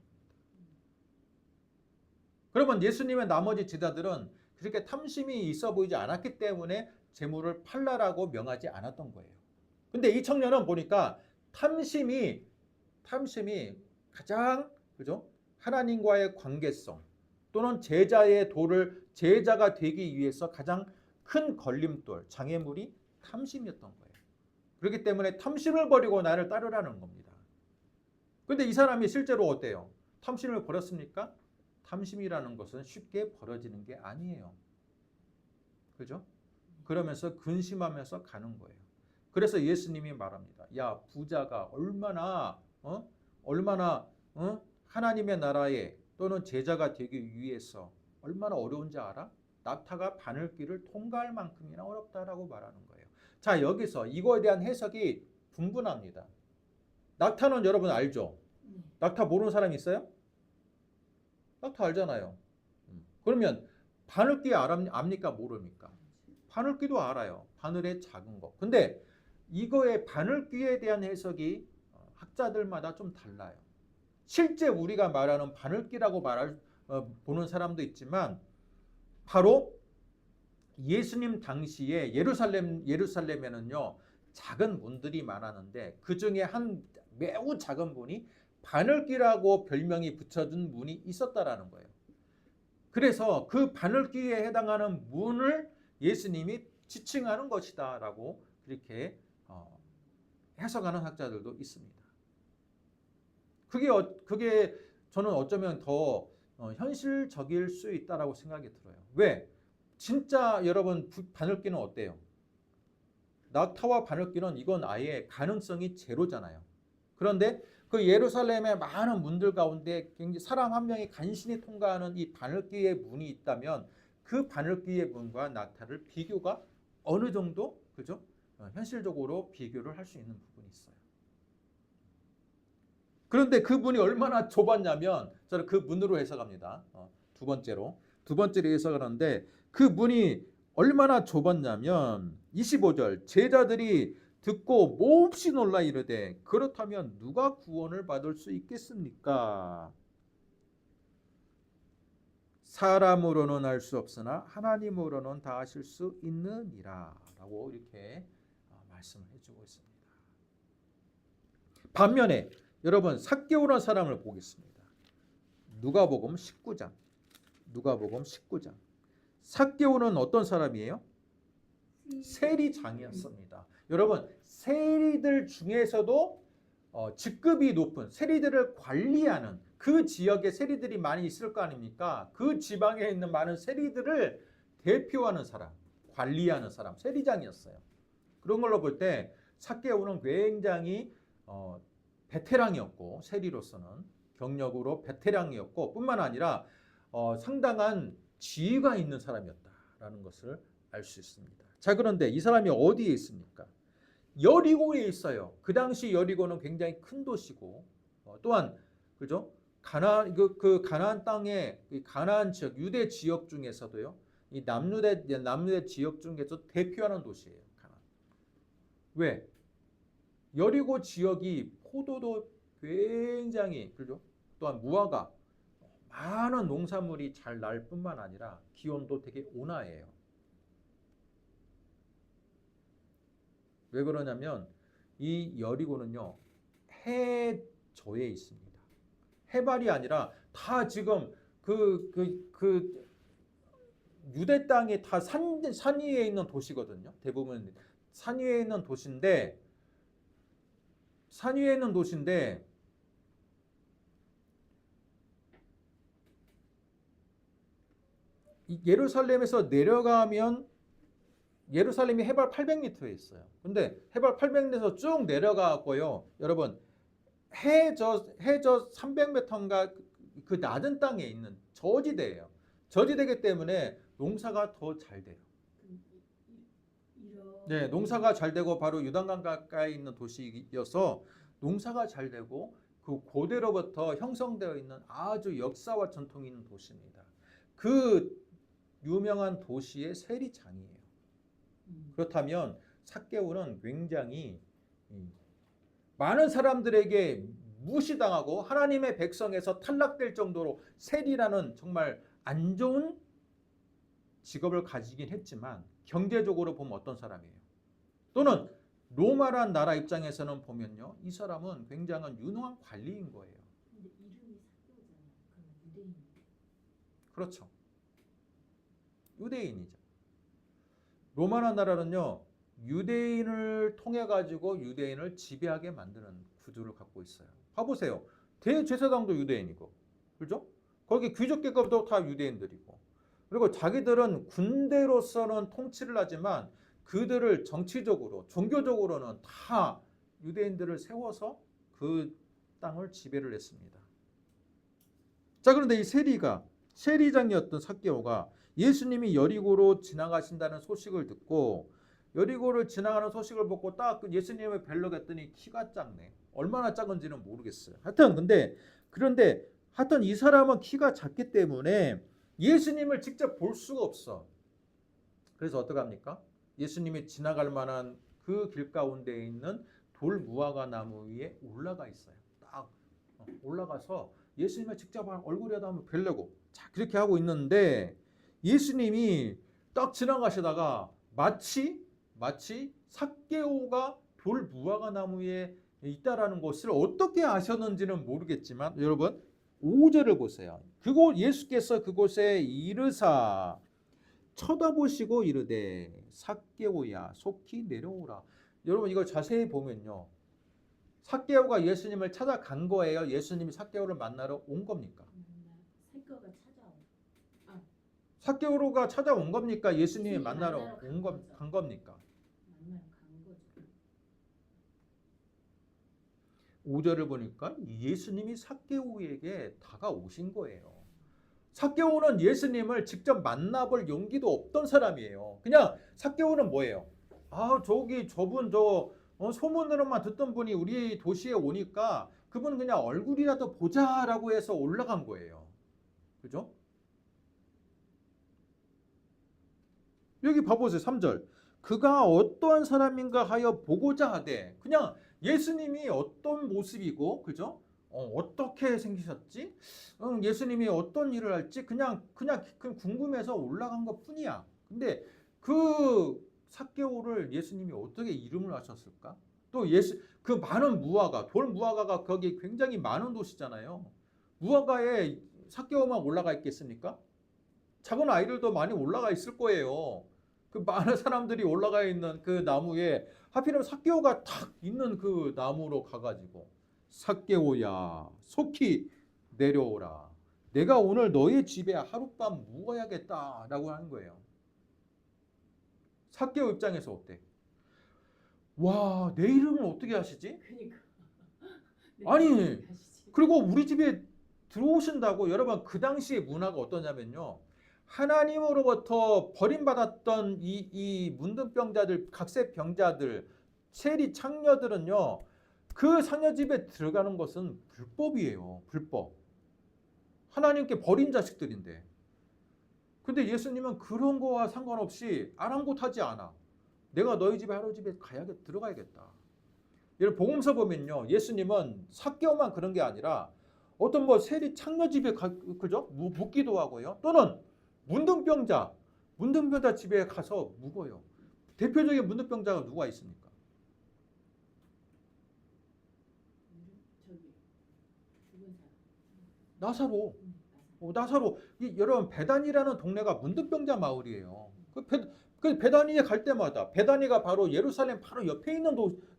그러면 예수님의 나머지 제자들은 그렇게 탐심이 있어 보이지 않았기 때문에 재물을 팔라라고 명하지 않았던 거예요. 근데 이 청년은 보니까 탐심이 가장 그죠? 하나님과의 관계성 또는 제자가 되기 위해서 가장 큰 걸림돌, 장애물이 탐심이었던 거예요. 그렇기 때문에 탐심을 버리고 나를 따르라는 겁니다. 근데 이 사람이 실제로 어때요? 탐심을 버렸습니까? 탐심이라는 것은 쉽게 버려지는 게 아니에요. 그죠? 그러면서 근심하면서 가는 거예요. 그래서 예수님이 말합니다. 야, 부자가 얼마나 하나님의 나라에 또는 제자가 되기 위해서 얼마나 어려운지 알아? 낙타가 바늘길을 통과할 만큼이나 어렵다라고 말하는 거예요. 자, 여기서 이거에 대한 해석이 분분합니다. 낙타는 여러분 알죠? 낙타 모르는 사람 있어요? 낙타 알잖아요. 그러면 바늘귀 압니까? 모릅니까? 바늘귀도 알아요. 바늘의 작은 거. 근데 이거의 바늘귀에 대한 해석이 학자들마다 좀 달라요. 실제 우리가 말하는 바늘귀라고 보는 사람도 있지만 바로 예수님 당시에 예루살렘에는요 작은 문들이 많았는데 그 중에 한 매우 작은 문이 바늘귀라고 별명이 붙여준 문이 있었다라는 거예요. 그래서 그 바늘귀에 해당하는 문을 예수님이 지칭하는 것이다라고 그렇게 해석하는 학자들도 있습니다. 그게 저는 어쩌면 더 현실적일 수 있다라고 생각이 들어요. 왜? 진짜 여러분 바늘귀는 어때요? 낙타와 바늘귀는 이건 아예 가능성이 제로잖아요. 그런데 그 예루살렘의 많은 문들 가운데 사람 한 명이 간신히 통과하는 이 바늘귀의 문이 있다면 그 바늘귀의 문과 낙타를 비교가 어느 정도 그죠? 현실적으로 비교를 할 수 있는 부분이 있어요. 그런데 그 문이 얼마나 좁았냐면 저는 그 문으로 해석합니다. 두 번째로 해석을 하는데 그 문이 얼마나 좁았냐면 25절 제자들이 듣고 몹시 놀라 이르되 그렇다면 누가 구원을 받을 수 있겠습니까? 사람으로는 할 수 없으나 하나님으로는 다 하실 수 있느니라 라고 이렇게 말씀을 해주고 있습니다. 반면에 여러분 삭개오라는 사람을 보겠습니다. 누가복음 19장. 삭개오는 어떤 사람이에요? 세리장이었습니다. 여러분 세리들 중에서도 직급이 높은 세리들을 관리하는 그 지역에 세리들이 많이 있을 거 아닙니까? 그 지방에 있는 많은 세리들을 대표하는 사람, 관리하는 사람, 세리장이었어요. 그런 걸로 볼 때 삭개오는 굉장히 베테랑이었고 세리로서는 경력으로 베테랑이었고 뿐만 아니라 상당한 지위가 있는 사람이었다라는 것을 알 수 있습니다. 자, 그런데 이 사람이 어디에 있습니까? 여리고에 있어요. 그 당시 여리고는 굉장히 큰 도시고 또한 그죠? 가나안 땅의 가나안 지역, 유대 지역 중에서도요. 이 남유대 지역 중에서 대표하는 도시예요. 가나안. 왜? 여리고 지역이 포도도 굉장히 그죠? 또한 무화과 많은 농산물이 잘 날 뿐만 아니라 기온도 되게 온화해요. 왜 그러냐면 이 여리고는요 해저에 있습니다. 해발이 아니라 다 지금 그 유대 땅이 다 산 위에 있는 도시거든요. 대부분 산 위에 있는 도시인데 이 예루살렘에서 내려가면 예루살렘이 해발 800m에 있어요. 근데 해발 800m에서 쭉 내려가고요. 여러분 해저 300m인가 그 낮은 땅에 있는 저지대예요. 저지대이기 때문에 농사가 더 잘 돼요. 네, 농사가 잘 되고 바로 요단강 가까이 있는 도시여서 농사가 잘 되고 그 고대로부터 형성되어 있는 아주 역사와 전통이 있는 도시입니다. 그 유명한 도시의 세리장이에요. 그렇다면 삭개오는 굉장히 많은 사람들에게 무시당하고 하나님의 백성에서 탈락될 정도로 세리라는 정말 안 좋은 직업을 가지긴 했지만 경제적으로 보면 어떤 사람이에요? 또는 로마란 나라 입장에서는 보면요, 이 사람은 굉장한 유능한 관리인 거예요. 근데 이름이 삭개오잖아요. 그럼 유대인. 그렇죠. 유대인이죠. 로마란 나라는요, 유대인을 통해 가지고 유대인을 지배하게 만드는 구조를 갖고 있어요. 봐보세요. 대제사장도 유대인이고, 그렇죠? 거기 귀족 계급도 다 유대인들이고, 그리고 자기들은 군대로서는 통치를 하지만 그들을 정치적으로, 종교적으로는 다 유대인들을 세워서 그 땅을 지배를 했습니다. 자, 그런데 이 세리장이었던 삭개오가 예수님이 여리고로 지나가신다는 소식을 듣고 여리고를 지나가는 소식을 보고 딱 예수님을 뵈려고 했더니 키가 작네. 얼마나 작은지는 모르겠어요. 그런데 하여튼 이 사람은 키가 작기 때문에 예수님을 직접 볼 수가 없어. 그래서 어떡합니까? 예수님이 지나갈 만한 그 길 가운데 있는 돌 무화과 나무 위에 올라가 있어요. 딱 올라가서 예수님을 직접 얼굴이라도 한번 뵈려고 자 그렇게 하고 있는데 예수님이 딱 지나가시다가 마치 삭개오가 돌 무화과 나무에 있다라는 것을 어떻게 아셨는지는 모르겠지만 여러분 5절을 보세요. 예수께서 그곳에 이르사 쳐다보시고 이르되 삭개오야 속히 내려오라. 여러분 이걸 자세히 보면요. 삭개오가 예수님을 찾아간 거예요? 예수님이 삭개오를 만나러 온 겁니까? 삭개오가 찾아온 겁니까? 예수님이 만나러 간 겁니까? 5절을 보니까 예수님이 삭개오에게 다가오신 거예요. 삭개오는 예수님을 직접 만나볼 용기도 없던 사람이에요. 그냥 삭개오는 뭐예요? 저분 소문으로만 듣던 분이 우리 도시에 오니까 그분 그냥 얼굴이라도 보자라고 해서 올라간 거예요. 그죠? 여기 봐보세요. 3절. 그가 어떠한 사람인가 하여 보고자 하되 그냥 예수님이 어떤 모습이고 그죠? 어떻게 생기셨지? 예수님이 어떤 일을 할지 그냥 궁금해서 올라간 것뿐이야. 근데 그 삭개오를 예수님이 어떻게 이름을 하셨을까? 또 그 많은 돌 무화과가 거기 굉장히 많은 도시잖아요. 무화과에 삭개오만 올라가 있겠습니까? 작은 아이들도 많이 올라가 있을 거예요. 그 많은 사람들이 올라가 있는 그 나무에 하필이면 삭개오가 탁 있는 그 나무로 가가지고 삭개오야 속히 내려오라. 내가 오늘 너의 집에 하룻밤 묵어야겠다라고 하는 거예요. 삭개오 입장에서 어때? 와, 내 이름을 어떻게 하시지? 그러니까. 아니, 그리고 우리 집에 들어오신다고. 여러분 그 당시의 문화가 어떠냐면요. 하나님으로부터 버림받았던 이 문둥병자들, 각세병자들, 세리 창녀들은요. 그 상녀 집에 들어가는 것은 불법이에요. 불법. 하나님께 버린 자식들인데. 근데 예수님은 그런 거와 상관없이 아랑곳하지 않아. 내가 너희 집에 하루 집에 들어가야겠다. 여러분 복음서 보면요. 예수님은 삭개오만 그런 게 아니라 어떤 세리 창녀 집에 그죠? 묵기도 하고요. 또는 문둥병자 집에 가서 묵어요. 대표적인 문둥병자가 누가 있습니까? 나사로. 여러분 베단이라는 동네가 문둥병자 마을이에요. 그 베다니에 갈 때마다 베다니가 바로 예루살렘 바로 옆에 있는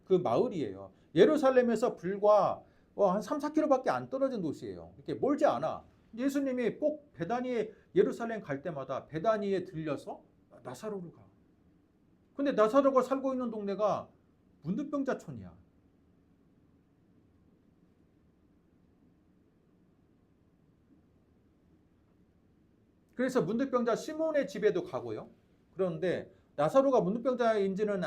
그 마을이에요. 예루살렘에서 불과 한 3, 4km밖에 안 떨어진 도시예요. 이렇게 멀지 않아. 예수님이 꼭 베다니에 예루살렘 갈 때마다 베다니에 들려서 나사로를 가. 근데 나사로가 살고 있는 동네가 문둥병자촌이야. 그래서 문둥병자 시몬의 집에도 가고요. 그런데 나사로가 문둥병자인지는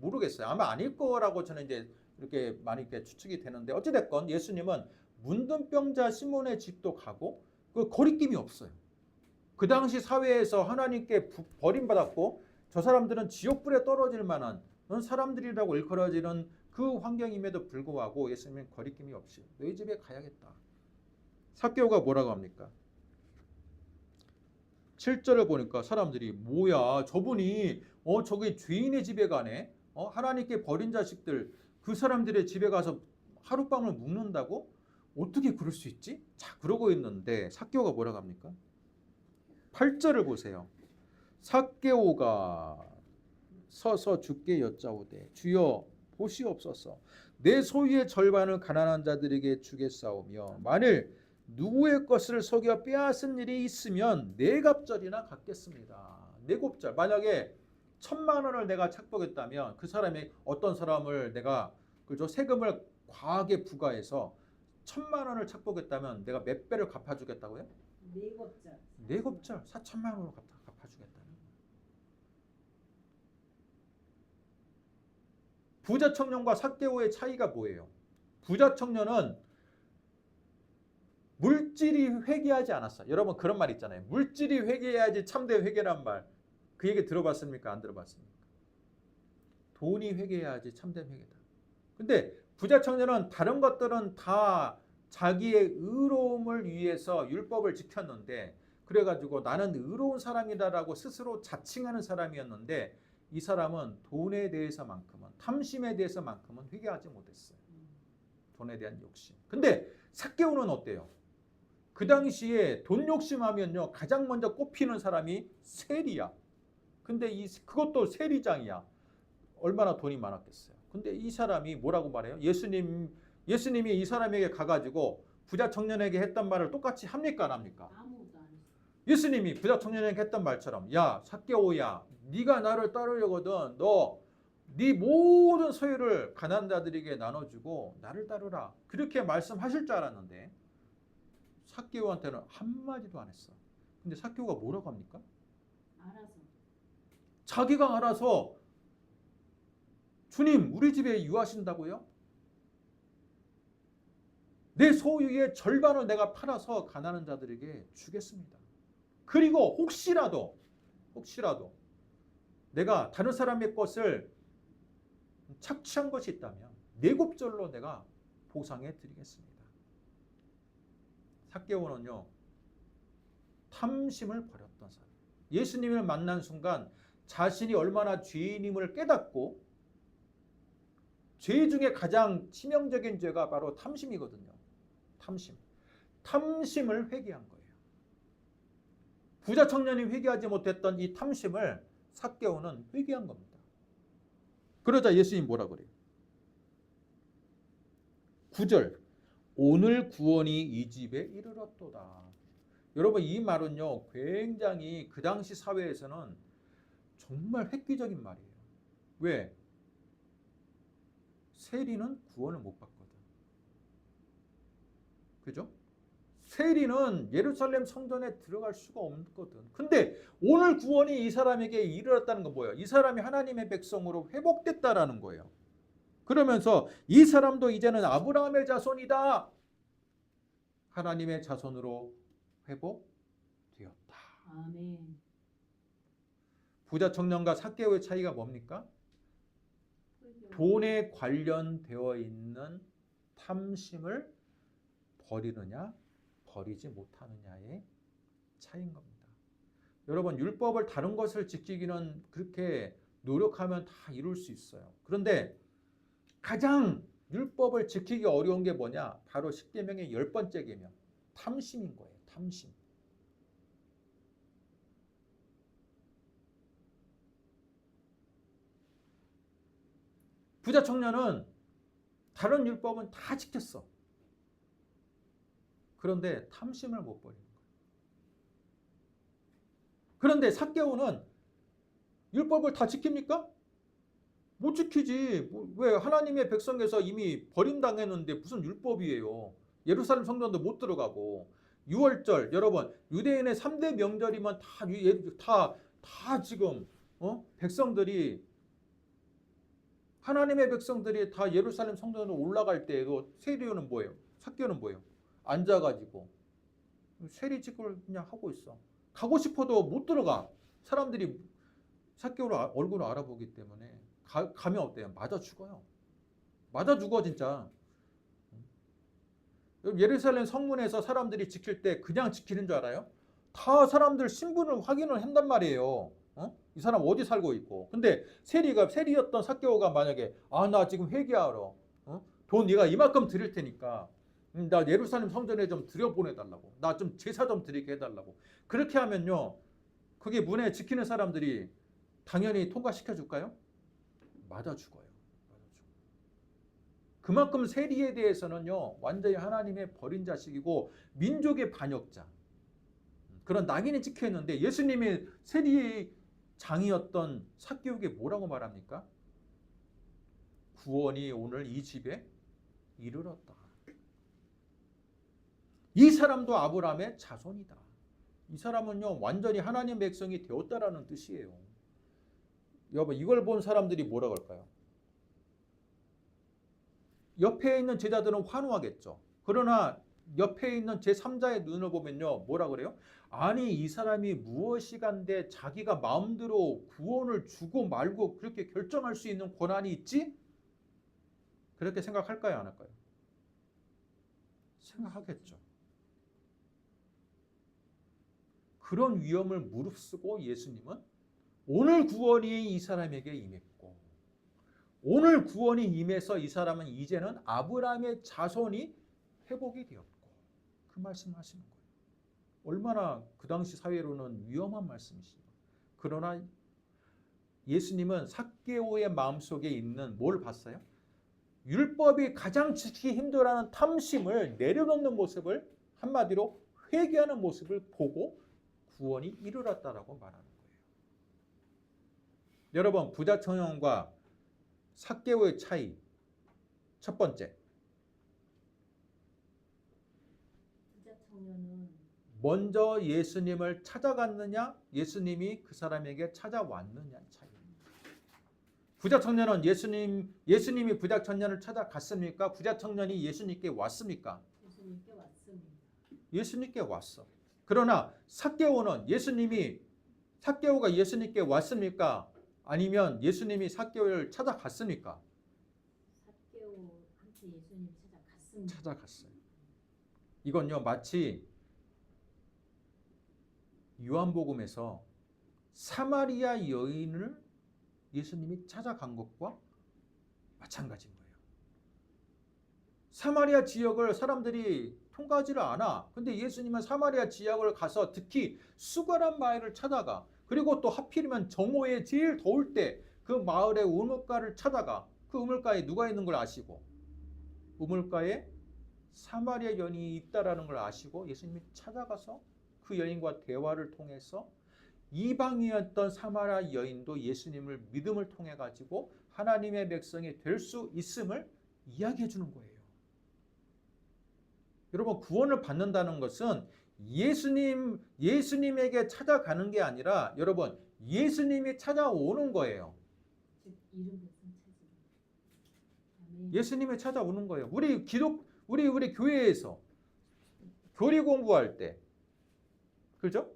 모르겠어요. 아마 아닐 거라고 저는 이제 이렇게 많이 이렇게 추측이 되는데 어찌 됐건 예수님은 문둥병자 시몬의 집도 가고 그 거리낌이 없어요. 그 당시 사회에서 하나님께 버림받았고 저 사람들은 지옥불에 떨어질 만한 사람들이라고 일컬어지는 그 환경임에도 불구하고 예수님은 거리낌이 없이 너희 집에 가야겠다. 삭개오가 뭐라고 합니까? 7절을 보니까 사람들이 뭐야 저분이 저기 죄인의 집에 가네. 하나님께 버린 자식들 그 사람들의 집에 가서 하룻밤을 묵는다고? 어떻게 그럴 수 있지? 자 그러고 있는데 삭개오가 뭐라고 합니까? 8절을 보세요. 삭개오가 서서 주께 여짜오되 주여 보시옵소서 내 소유의 절반을 가난한 자들에게 주겠사오며 만일 누구의 것을 속여 빼앗은 일이 있으면 네 갑절이나 갚겠습니다. 네 곱절. 만약에 1,000만 원을 내가 착복했다면 그 사람이 어떤 사람을 내가 그죠 세금을 과하게 부과해서 1,000만 원을 착복했다면 내가 몇 배를 갚아주겠다고요? 네 곱절. 네 곱절 4,000만 원으로 갚아주겠다는. 부자 청년과 삭개오의 차이가 뭐예요? 부자 청년은 물질이 회개하지 않았어요. 여러분 그런 말 있잖아요. 물질이 회개해야지 참된 회개란 말. 그 얘기 들어봤습니까? 안 들어봤습니까? 돈이 회개해야지 참된 회개다. 근데 부자 청년은 다른 것들은 다 자기의 의로움을 위해서 율법을 지켰는데 그래가지고 나는 의로운 사람이다라고 스스로 자칭하는 사람이었는데 이 사람은 돈에 대해서만큼은 탐심에 대해서만큼은 회개하지 못했어요. 돈에 대한 욕심. 근데 삭개오는 어때요? 그 당시에 돈 욕심하면요 가장 먼저 꼽히는 사람이 세리야. 근데 그것도 세리장이야. 얼마나 돈이 많았겠어요. 근데 이 사람이 뭐라고 말해요? 예수님이 이 사람에게 가가지고 부자 청년에게 했던 말을 똑같이 합니까 안 합니까? 아무도 안 했어요. 예수님이 부자 청년에게 했던 말처럼 야 삭개오야 네가 나를 따르려거든 네 모든 소유를 가난한 자들에게 나눠주고 나를 따르라. 그렇게 말씀하실 줄 알았는데 삭개오한테는 한마디도 안 했어. 근데 삭개오가 뭐라고 합니까? 알아서. 자기가 알아서 주님 우리 집에 유하신다고요? 내 소유의 절반을 내가 팔아서 가난한 자들에게 주겠습니다. 그리고 혹시라도 내가 다른 사람의 것을 착취한 것이 있다면 네 곱절로 내가 보상해 드리겠습니다. 삭개오는요 탐심을 버렸던 사람. 예수님을 만난 순간 자신이 얼마나 죄인임을 깨닫고 죄 중에 가장 치명적인 죄가 바로 탐심이거든요. 탐심을 회개한 거예요. 부자 청년이 회개하지 못했던 이 탐심을 삭개오는 회개한 겁니다. 그러자 예수님 뭐라 그래요? 9절 오늘 구원이 이 집에 이르렀도다. 여러분 이 말은요 굉장히 그 당시 사회에서는 정말 획기적인 말이에요. 왜? 세리는 구원을 못 받거든. 그죠? 세리는 예루살렘 성전에 들어갈 수가 없거든. 근데 오늘 구원이 이 사람에게 이르렀다는 건 뭐예요? 이 사람이 하나님의 백성으로 회복됐다라는 거예요. 그러면서 이 사람도 이제는 아브라함의 자손이다. 하나님의 자손으로 회복되었다. 아멘. 부자 청년과 삭개오의 차이가 뭡니까? 돈에 관련되어 있는 탐심을 버리느냐 버리지 못하느냐의 차이인 겁니다. 여러분 율법을 다른 것을 지키기는 그렇게 노력하면 다 이룰 수 있어요. 그런데 가장 율법을 지키기 어려운 게 뭐냐? 바로 10계명의 10번째 계명 탐심인 거예요. 탐심. 부자 청년은 다른 율법은 다 지켰어. 그런데 탐심을 못 버리는 거예요. 그런데 삭개오는 율법을 다 지킵니까? 못 지키지. 왜 하나님의 백성에서 이미 버림당했는데 무슨 율법이에요. 예루살렘 성전도 못 들어가고 유월절 여러분 유대인의 3대 명절이면 다 지금 백성들이 하나님의 백성들이 다 예루살렘 성전으로 올라갈 때에도 세리오는 뭐예요? 삭개오는 뭐예요? 앉아가지고 세리직을 그냥 하고 있어. 가고 싶어도 못 들어가. 사람들이 삭개오를 얼굴을 알아보기 때문에 가면 어때요? 맞아 죽어요. 맞아 죽어 진짜. 예루살렘 성문에서 사람들이 지킬 때 그냥 지키는 줄 알아요? 다 사람들 신분을 확인을 한단 말이에요. 이 사람 어디 살고 있고. 근데 세리였던 삭개오가 만약에 나 지금 회개하러 돈 네가 이만큼 드릴 테니까 나 예루살렘 성전에 좀 들여보내달라고. 나 좀 제사 좀 드리게 해달라고. 그렇게 하면요. 그게 문에 지키는 사람들이 당연히 통과시켜 줄까요? 맞아 죽어요. 그만큼 세리에 대해서는요. 완전히 하나님의 버린 자식이고 민족의 반역자. 그런 낙인이 찍혀 있는데 예수님이 세리의 장이었던 삭개오에게 뭐라고 말합니까? 구원이 오늘 이 집에 이르렀다. 이 사람도 아브라함의 자손이다. 이 사람은요 완전히 하나님 백성이 되었다라는 뜻이에요. 여러분 이걸 본 사람들이 뭐라 그럴까요? 옆에 있는 제자들은 환호하겠죠. 그러나 옆에 있는 제3자의 눈을 보면요 뭐라 그래요? 아니 이 사람이 무엇이간데 자기가 마음대로 구원을 주고 말고 그렇게 결정할 수 있는 권한이 있지? 그렇게 생각할까요? 안 할까요? 생각하겠죠. 그런 위험을 무릅쓰고 예수님은 오늘 구원이 이 사람에게 임했고 오늘 구원이 임해서 이 사람은 이제는 아브라함의 자손이 회복이 되었고 그 말씀을 하시는 거예요. 얼마나 그 당시 사회로는 위험한 말씀이십니까? 그러나 예수님은 삭개오의 마음속에 있는 뭘 봤어요? 율법이 가장 지키기 힘들어하는 탐심을 내려놓는 모습을 한마디로 회개하는 모습을 보고 구원이 이르렀다라고 말하는 거예요. 여러분 부자 청년과 삭개오의 차이 첫 번째 부자 청년은 먼저 예수님을 찾아갔느냐 예수님이 그 사람에게 찾아왔느냐 차이입니다. 부자 청년은 예수님이 부자 청년을 찾아갔습니까? 부자 청년이 예수님께 왔습니까? 예수님께 왔습니다. 예수님께 왔어. 그러나 삭개오가 예수님께 왔습니까? 아니면 예수님이 삭개오를 찾아갔습니까? 삭개오한테 예수님이 찾아갔습니다. 찾아갔어요. 이건요 마치 요한복음에서 사마리아 여인을 예수님이 찾아간 것과 마찬가지인 거예요. 사마리아 지역을 사람들이 통과하지를 않아. 근데 예수님은 사마리아 지역을 가서 특히 수가란 마을을 찾아가. 그리고 또 하필이면 정오에 제일 더울 때 그 마을의 우물가를 찾아가. 그 우물가에 누가 있는 걸 아시고 우물가에 사마리아 여인이 있다라는 걸 아시고 예수님이 찾아가서 그 여인과 대화를 통해서 이방이었던 사마리아 여인도 예수님을 믿음을 통해 가지고 하나님의 백성이 될 수 있음을 이야기해 주는 거예요. 여러분 구원을 받는다는 것은 예수님에게 찾아가는 게 아니라 여러분 예수님이 찾아오는 거예요. 즉 이름 백성 찾으러. 아멘. 예수님이 찾아오는 거예요. 우리 교회에서 교리 공부할 때 그렇죠?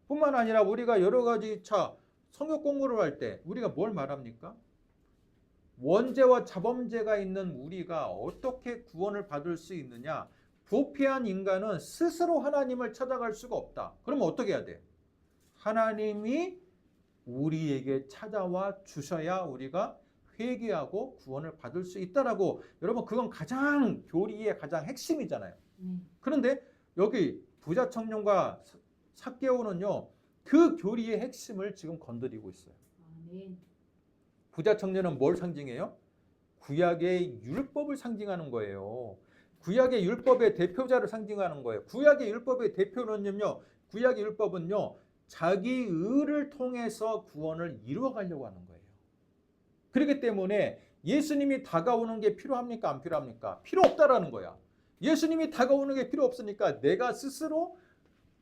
뿐만 아니라 우리가 여러 가지 성역 공부를 할 때 우리가 뭘 말합니까? 원죄와 자범죄가 있는 우리가 어떻게 구원을 받을 수 있느냐? 부패한 인간은 스스로 하나님을 찾아갈 수가 없다. 그러면 어떻게 해야 돼? 하나님이 우리에게 찾아와 주셔야 우리가 회개하고 구원을 받을 수 있다라고. 여러분 그건 교리의 가장 핵심이잖아요. 그런데 여기 부자 청년과 삭개오는요 그 교리의 핵심을 지금 건드리고 있어요. 아멘. 부자 청년은 뭘 상징해요? 구약의 율법을 상징하는 거예요. 구약의 율법의 대표자를 상징하는 거예요. 구약의 율법의 대표는요, 구약의 율법은요, 자기 의를 통해서 구원을 이루어 가려고 하는 거예요. 그렇기 때문에 예수님이 다가오는 게 필요합니까? 안 필요합니까? 필요 없다라는 거야. 예수님이 다가오는 게 필요 없으니까 내가 스스로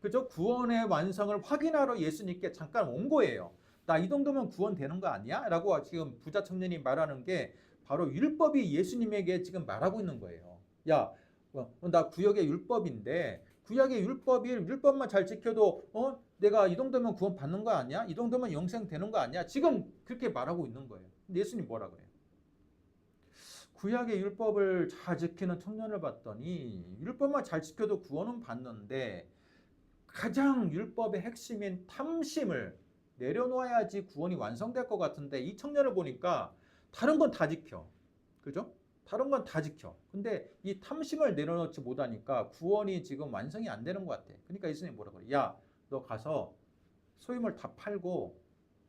그저 구원의 완성을 확인하러 예수님께 잠깐 온 거예요. 나 이 정도면 구원되는 거 아니야? 라고 지금 부자 청년이 말하는 게 바로 율법이 예수님에게 지금 말하고 있는 거예요. 야, 나 구약의 율법인데 구약의 율법만 잘 지켜도 내가 이 정도면 구원 받는 거 아니야? 이 정도면 영생 되는 거 아니야? 지금 그렇게 말하고 있는 거예요. 근데 예수님 뭐라 그래요? 구약의 율법을 잘 지키는 청년을 봤더니 율법만 잘 지켜도 구원은 받는데 가장 율법의 핵심인 탐심을 내려놓아야지 구원이 완성될 것 같은데 이 청년을 보니까 다른 건 다 지켜. 그죠? 다른 건 다 지켜. 근데 이 탐심을 내려놓지 못하니까 구원이 지금 완성이 안 되는 것 같아. 그러니까 예수님이 뭐라 그래? 야, 너 가서 소유물 다 팔고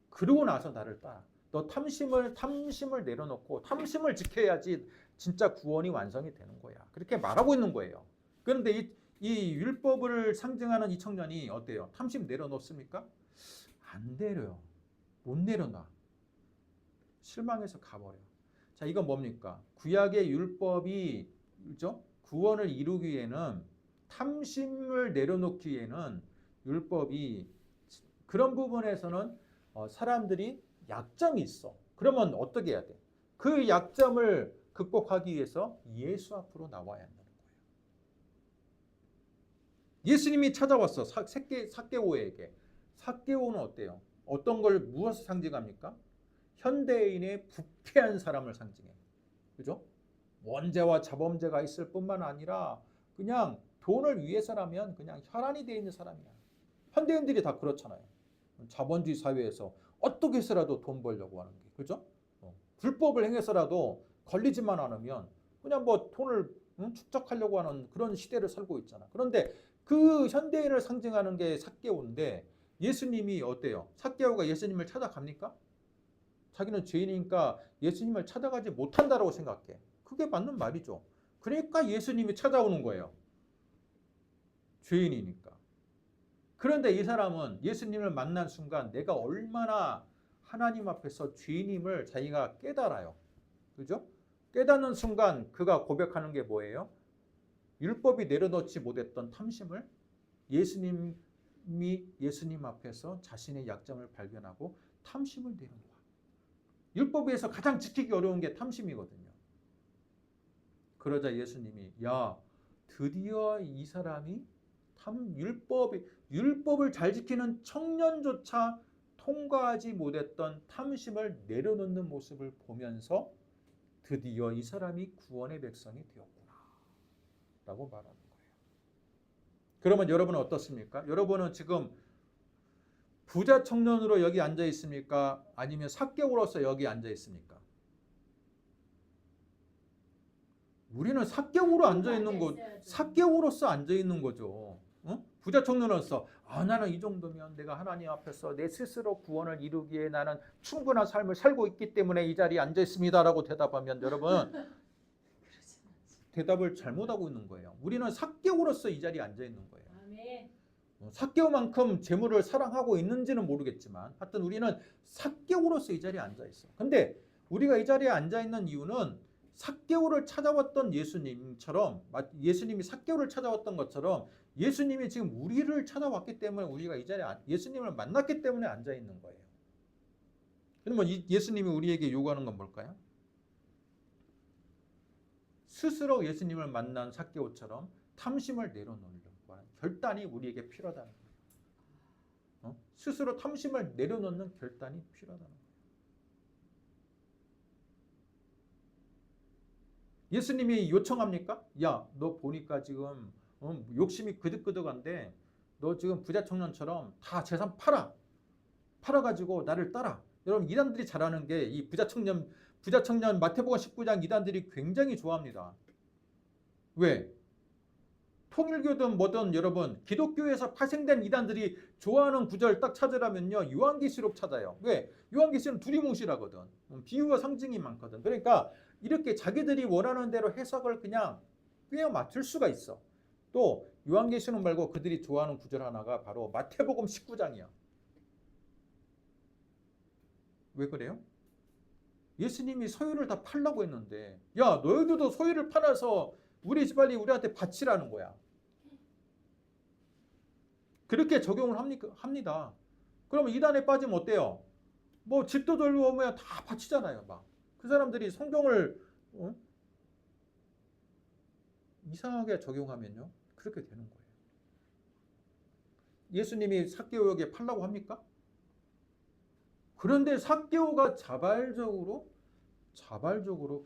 그러고 나서 나를 따라. 너 탐심을 내려놓고 탐심을 지켜야지 진짜 구원이 완성이 되는 거야. 그렇게 말하고 있는 거예요. 그런데 이 율법을 상징하는 이 청년이 어때요? 탐심 내려놓습니까? 안 내려요. 못 내려놔. 실망해서 가버려. 자, 이건 뭡니까? 구약의 율법이 그죠? 구원을 이루기 위해는 탐심을 내려놓기 위해는 율법이 그런 부분에서는 사람들이 약점이 있어. 그러면 어떻게 해야 돼? 그 약점을 극복하기 위해서 예수 앞으로 나와야 한다는 거예요. 예수님이 찾아왔어. 삭개오에게. 삭개오는 어때요? 어떤 걸 무엇을 상징합니까? 현대인의 부패한 사람을 상징해. 그죠? 원죄와 자범죄가 있을 뿐만 아니라 그냥 돈을 위해서라면 그냥 혈안이 되어 있는 사람이야. 현대인들이 다 그렇잖아요. 자본주의 사회에서 어떻게 해서라도 돈 벌려고 하는 게. 그죠? 불법을 행해서라도 걸리지만 않으면 그냥 뭐 돈을 축적하려고 하는 그런 시대를 살고 있잖아. 그런데 그 현대인을 상징하는 게 삭개오인데 예수님이 어때요? 삭개오가 예수님을 찾아갑니까? 자기는 죄인이니까 예수님을 찾아가지 못한다라고 생각해. 그게 맞는 말이죠. 그러니까 예수님이 찾아오는 거예요. 죄인이니까. 그런데 이 사람은 예수님을 만난 순간 내가 얼마나 하나님 앞에서 죄인임을 자기가 깨달아요. 그죠? 깨닫는 순간 그가 고백하는 게 뭐예요? 율법이 내려놓지 못했던 탐심을 예수님 앞에서 자신의 약점을 발견하고 탐심을 내려놓아. 율법에서 가장 지키기 어려운 게 탐심이거든요. 그러자 예수님이 야, 드디어 이 사람이 율법을 잘 지키는 청년조차 통과하지 못했던 탐심을 내려놓는 모습을 보면서 드디어 이 사람이 구원의 백성이 되었구나 라고 말하는 거예요. 그러면 여러분은 어떻습니까? 여러분은 지금 부자 청년으로 여기 앉아 있습니까? 아니면 삭개오로서 여기 앉아 있습니까? 우리는 삭개오로 앉아 있는 거, 삭개오로서 앉아 있는 거죠. 부자 청년으로서 나는 이 정도면 내가 하나님 앞에서 내 스스로 구원을 이루기에 나는 충분한 삶을 살고 있기 때문에 이 자리에 앉아 있습니다라고 대답하면 여러분 대답을 잘못하고 있는 거예요. 우리는 삭개오로서 이 자리에 앉아 있는 거예요. 삭개오만큼 재물을 사랑하고 있는지는 모르겠지만 하여튼 우리는 삭개오로서 이 자리에 앉아 있어. 근데 우리가 이 자리에 앉아 있는 이유는 삭개오를 찾아왔던 예수님처럼 예수님이 삭개오를 찾아왔던 것처럼 예수님이 지금 우리를 찾아왔기 때문에 우리가 이 자리에 예수님을 만났기 때문에 앉아 있는 거예요. 그러면 예수님이 우리에게 요구하는 건 뭘까요? 스스로 예수님을 만난 삭개오처럼 탐심을 내려놓으려고 하는 결단이 우리에게 필요하다는 거예요. 스스로 탐심을 내려놓는 결단이 필요하다는 거예요. 예수님이 요청합니까? 야, 너 보니까 지금 욕심이 그득그득한데 너 지금 부자 청년처럼 다 재산 팔아가지고 나를 따라. 여러분 이단들이 잘하는 게 이 부자 청년 마태복음 19장 이단들이 굉장히 좋아합니다. 왜? 통일교든 뭐든 여러분 기독교에서 파생된 이단들이 좋아하는 구절 딱 찾으라면요 요한계시록 찾아요. 왜? 요한계시록은 두리뭉실하거든. 비유와 상징이 많거든. 그러니까 이렇게 자기들이 원하는 대로 해석을 그냥 꿰어 맞출 수가 있어. 또 요한계시록 말고 그들이 좋아하는 구절 하나가 바로 마태복음 19장이야. 왜 그래요? 예수님이 소유를 다 팔라고 했는데 야 너희들도 소유를 팔아서 우리 집 빨리 우리한테 바치라는 거야. 그렇게 적용을 합니다. 그러면 이단에 빠지면 어때요? 뭐 집도 돌고 오면 다 바치잖아요. 막 그 사람들이 성경을 이상하게 적용하면요 그렇게 되는 거예요. 예수님이 삭개오에게 팔라고 합니까? 그런데 삭개오가 자발적으로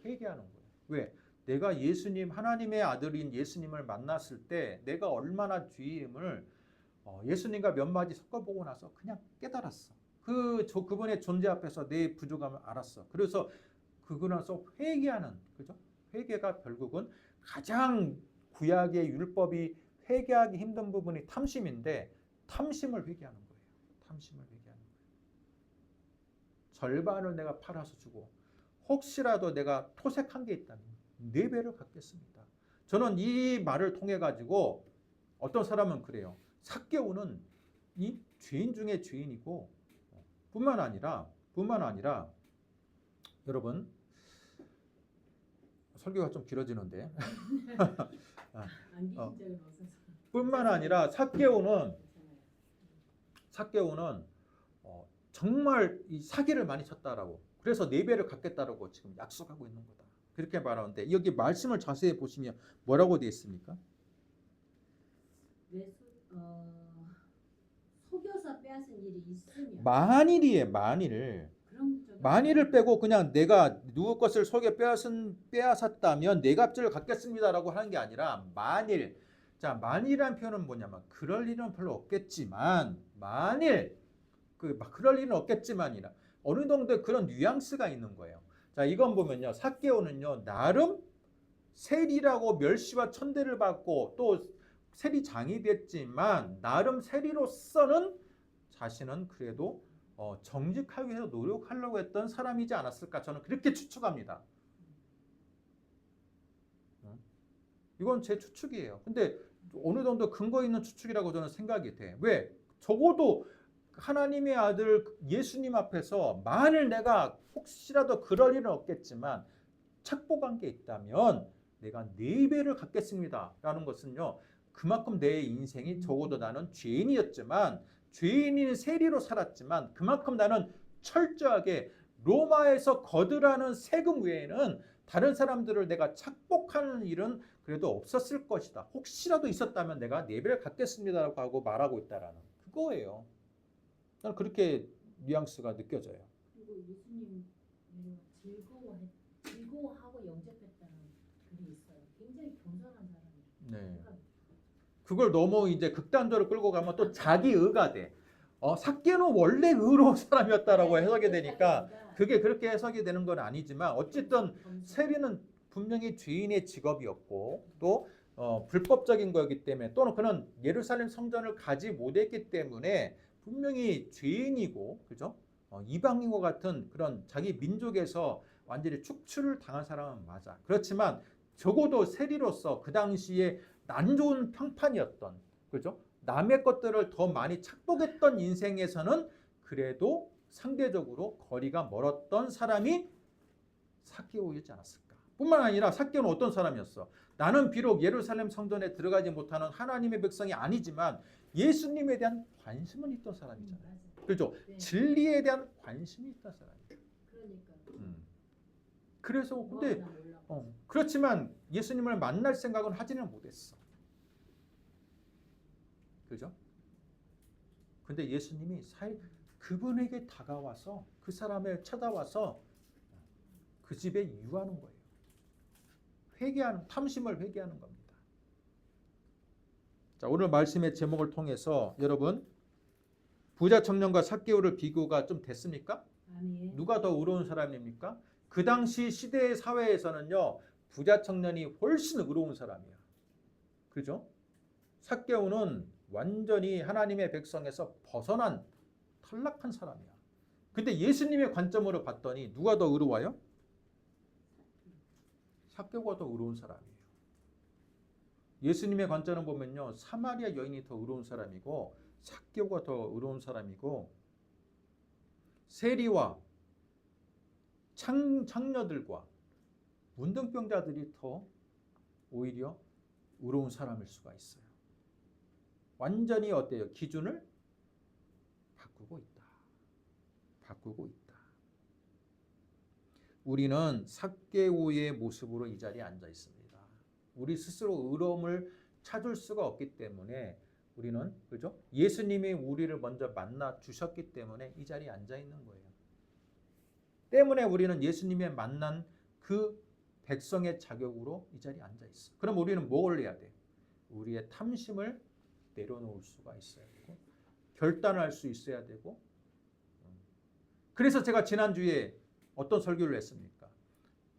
회개하는 거예요. 왜? 내가 예수님 하나님의 아들인 예수님을 만났을 때 내가 얼마나 죄임을 예수님과 몇 마디 섞어보고 나서 그냥 깨달았어. 그분의 존재 앞에서 내 부족함을 알았어. 그래서 그거 나서 회개하는, 그죠? 회개가 결국은 가장 구약의 율법이 회개하기 힘든 부분이 탐심인데 탐심을 회개하는 거예요. 탐심을 회개하는 거예요. 절반을 내가 팔아서 주고 혹시라도 내가 토색한 게 있다면 4배를 갚겠습니다. 저는 이 말을 통해 가지고 어떤 사람은 그래요. 삭개오는 이 죄인 중에 죄인이고 뿐만 아니라 여러분 설교가 좀 길어지는데 뿐만 아니라 삭개오는 정말 이 사기를 많이 쳤다라고 그래서 4배를 갚겠다라고 지금 약속하고 있는 거다. 그렇게 말하는데 여기 말씀을 자세히 보시면 뭐라고 되어 있습니까? 속여서 빼앗은 일이 있으면 만일이에요. 만일을 빼고 그냥 내가 누구 것을 속여 빼앗았다면 내 값을 갚겠습니다라고 하는 게 아니라 만일. 자, 만일이라는 표현은 뭐냐면 그럴 일은 별로 없겠지만 그럴 일은 없겠지만이라 어느 정도 그런 뉘앙스가 있는 거예요. 자, 이건 보면요. 삭개오는요. 나름 세리라고 멸시와 천대를 받고 또 세리장이 됐지만 나름 세리로서는 자신은 그래도 정직하기 위해서 노력하려고 했던 사람이지 않았을까 저는 그렇게 추측합니다. 이건 제 추측이에요. 근데 어느 정도 근거 있는 추측이라고 저는 생각이 돼. 왜? 적어도 하나님의 아들 예수님 앞에서 만일 내가 혹시라도 그럴 일은 없겠지만 착복한 게 있다면 내가 4배를 갚겠습니다. 라는 것은요. 그만큼 내 인생이 적어도 나는 죄인이었지만 죄인인 세리로 살았지만 그만큼 나는 철저하게 로마에서 거두라는 세금 외에는 다른 사람들을 내가 착복하는 일은 그래도 없었을 것이다. 혹시라도 있었다면 내가 4배를 갚겠습니다라고 하고 말하고 있다라는 그거예요. 저는 그렇게 뉘앙스가 느껴져요. 그리고 예수님 즐거워하고 영접했다는 글이 있어요. 굉장히 겸손한 사람이에요. 네. 그걸 너무 이제 극단적으로 끌고 가면 또 자기 의가 돼. 삭개오는 원래 의로운 사람이었다라고 해석이 되니까 그게 그렇게 해석이 되는 건 아니지만 어쨌든 세리는 분명히 죄인의 직업이었고 또 불법적인 거였기 때문에 또는 그는 예루살렘 성전을 가지 못했기 때문에 분명히 죄인이고 그죠? 이방인과 같은 그런 자기 민족에서 완전히 축출을 당한 사람은 맞아. 그렇지만 적어도 세리로서 그 당시에 난 좋은 평판이었던 그죠? 남의 것들을 더 많이 착복했던 인생에서는 그래도 상대적으로 거리가 멀었던 사람이 삭개오였지 않았을까. 뿐만 아니라 삭개오는 어떤 사람이었어? 나는 비록 예루살렘 성전에 들어가지 못하는 하나님의 백성이 아니지만 예수님에 대한 관심은 있던 사람이잖아요. 그렇죠? 네. 진리에 대한 관심이 있던 사람이에요. 그러니까. 그래서 근데 그렇지만 예수님을 만날 생각은 하지는 못했어. 그죠? 근데 예수님이 그분에게 다가와서 그 사람을 찾아와서 그 집에 유하는 거예요. 탐심을 회개하는 겁니다. 자, 오늘 말씀의 제목을 통해서 여러분 부자 청년과 삭개오를 비교가 좀 됐습니까? 아멘. 누가 더 의로운 사람입니까? 그 당시 시대의 사회에서는요. 부자 청년이 훨씬 의로운 사람이야. 그죠? 삭개오는 완전히 하나님의 백성에서 벗어난 탈락한 사람이야. 근데 예수님의 관점으로 봤더니 누가 더 의로워요? 삭개오가 더 의로운 사람이에요. 예수님의 관점을 보면요, 사마리아 여인이 더 의로운 사람이고 삭개오가 더 의로운 사람이고 세리와 창녀들과 문둥병자들이 더 오히려 의로운 사람일 수가 있어요. 완전히 어때요? 기준을 바꾸고 있다. 바꾸고 있다. 우리는 삭개오의 모습으로 이 자리에 앉아 있습니다. 우리 스스로 의로움을 찾을 수가 없기 때문에 우리는 그죠? 예수님이 우리를 먼저 만나 주셨기 때문에 이 자리에 앉아 있는 거예요. 때문에 우리는 예수님의 만난 그 백성의 자격으로 이 자리에 앉아 있어. 그럼 우리는 뭘 해야 돼? 우리의 탐심을 내려놓을 수가 있어야 되고 결단할 수 있어야 되고. 그래서 제가 지난주에 어떤 설교를 했습니까?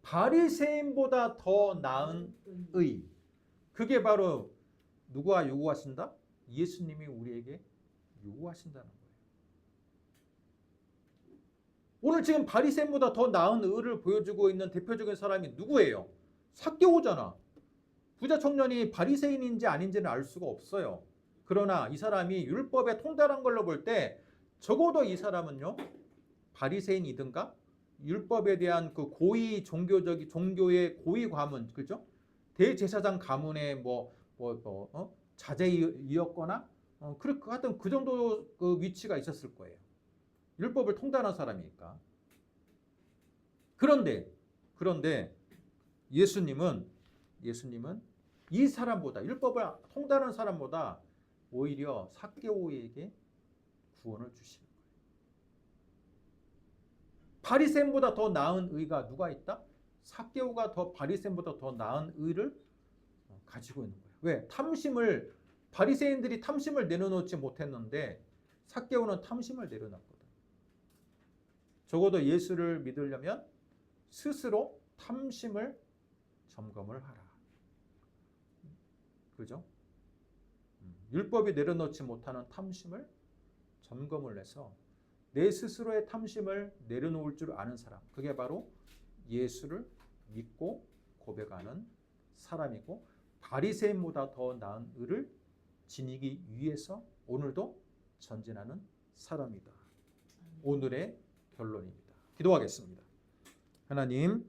바리새인보다 더 나은 의. 그게 바로 누가 요구하신다? 예수님이 우리에게 요구하신다는 거예요. 오늘 지금 바리새인보다 더 나은 의를 보여주고 있는 대표적인 사람이 누구예요? 삭개오잖아. 부자 청년이 바리새인인지 아닌지는 알 수가 없어요. 그러나 이 사람이 율법에 통달한 걸로 볼 때 적어도 이 사람은요, 바리새인이든가 율법에 대한 그 고위 종교의 고위 가문, 그죠? 대제사장 가문의 자제이었거나 하여튼 그 정도 그 위치가 있었을 거예요. 율법을 통달한 사람이니까. 그런데 예수님은 이 사람보다, 율법을 통달한 사람보다 오히려 삭개오에게 구원을 주시는 거예요. 바리새인보다 더 나은 의가 누가 있다? 삭개오가 바리새인보다 더 나은 의를 가지고 있는 거예요. 왜? 바리새인들이 탐심을 내려놓지 못했는데 삭개오는 탐심을 내려놨거든. 적어도 예수를 믿으려면 스스로 탐심을 점검을 하라. 그죠? 율법이 내려놓지 못하는 탐심을 점검을 해서 내 스스로의 탐심을 내려놓을 줄 아는 사람, 그게 바로 예수를 믿고 고백하는 사람이고 바리새인보다 더 나은 의를 지니기 위해서 오늘도 전진하는 사람이다. 오늘의 결론입니다. 기도하겠습니다. 하나님,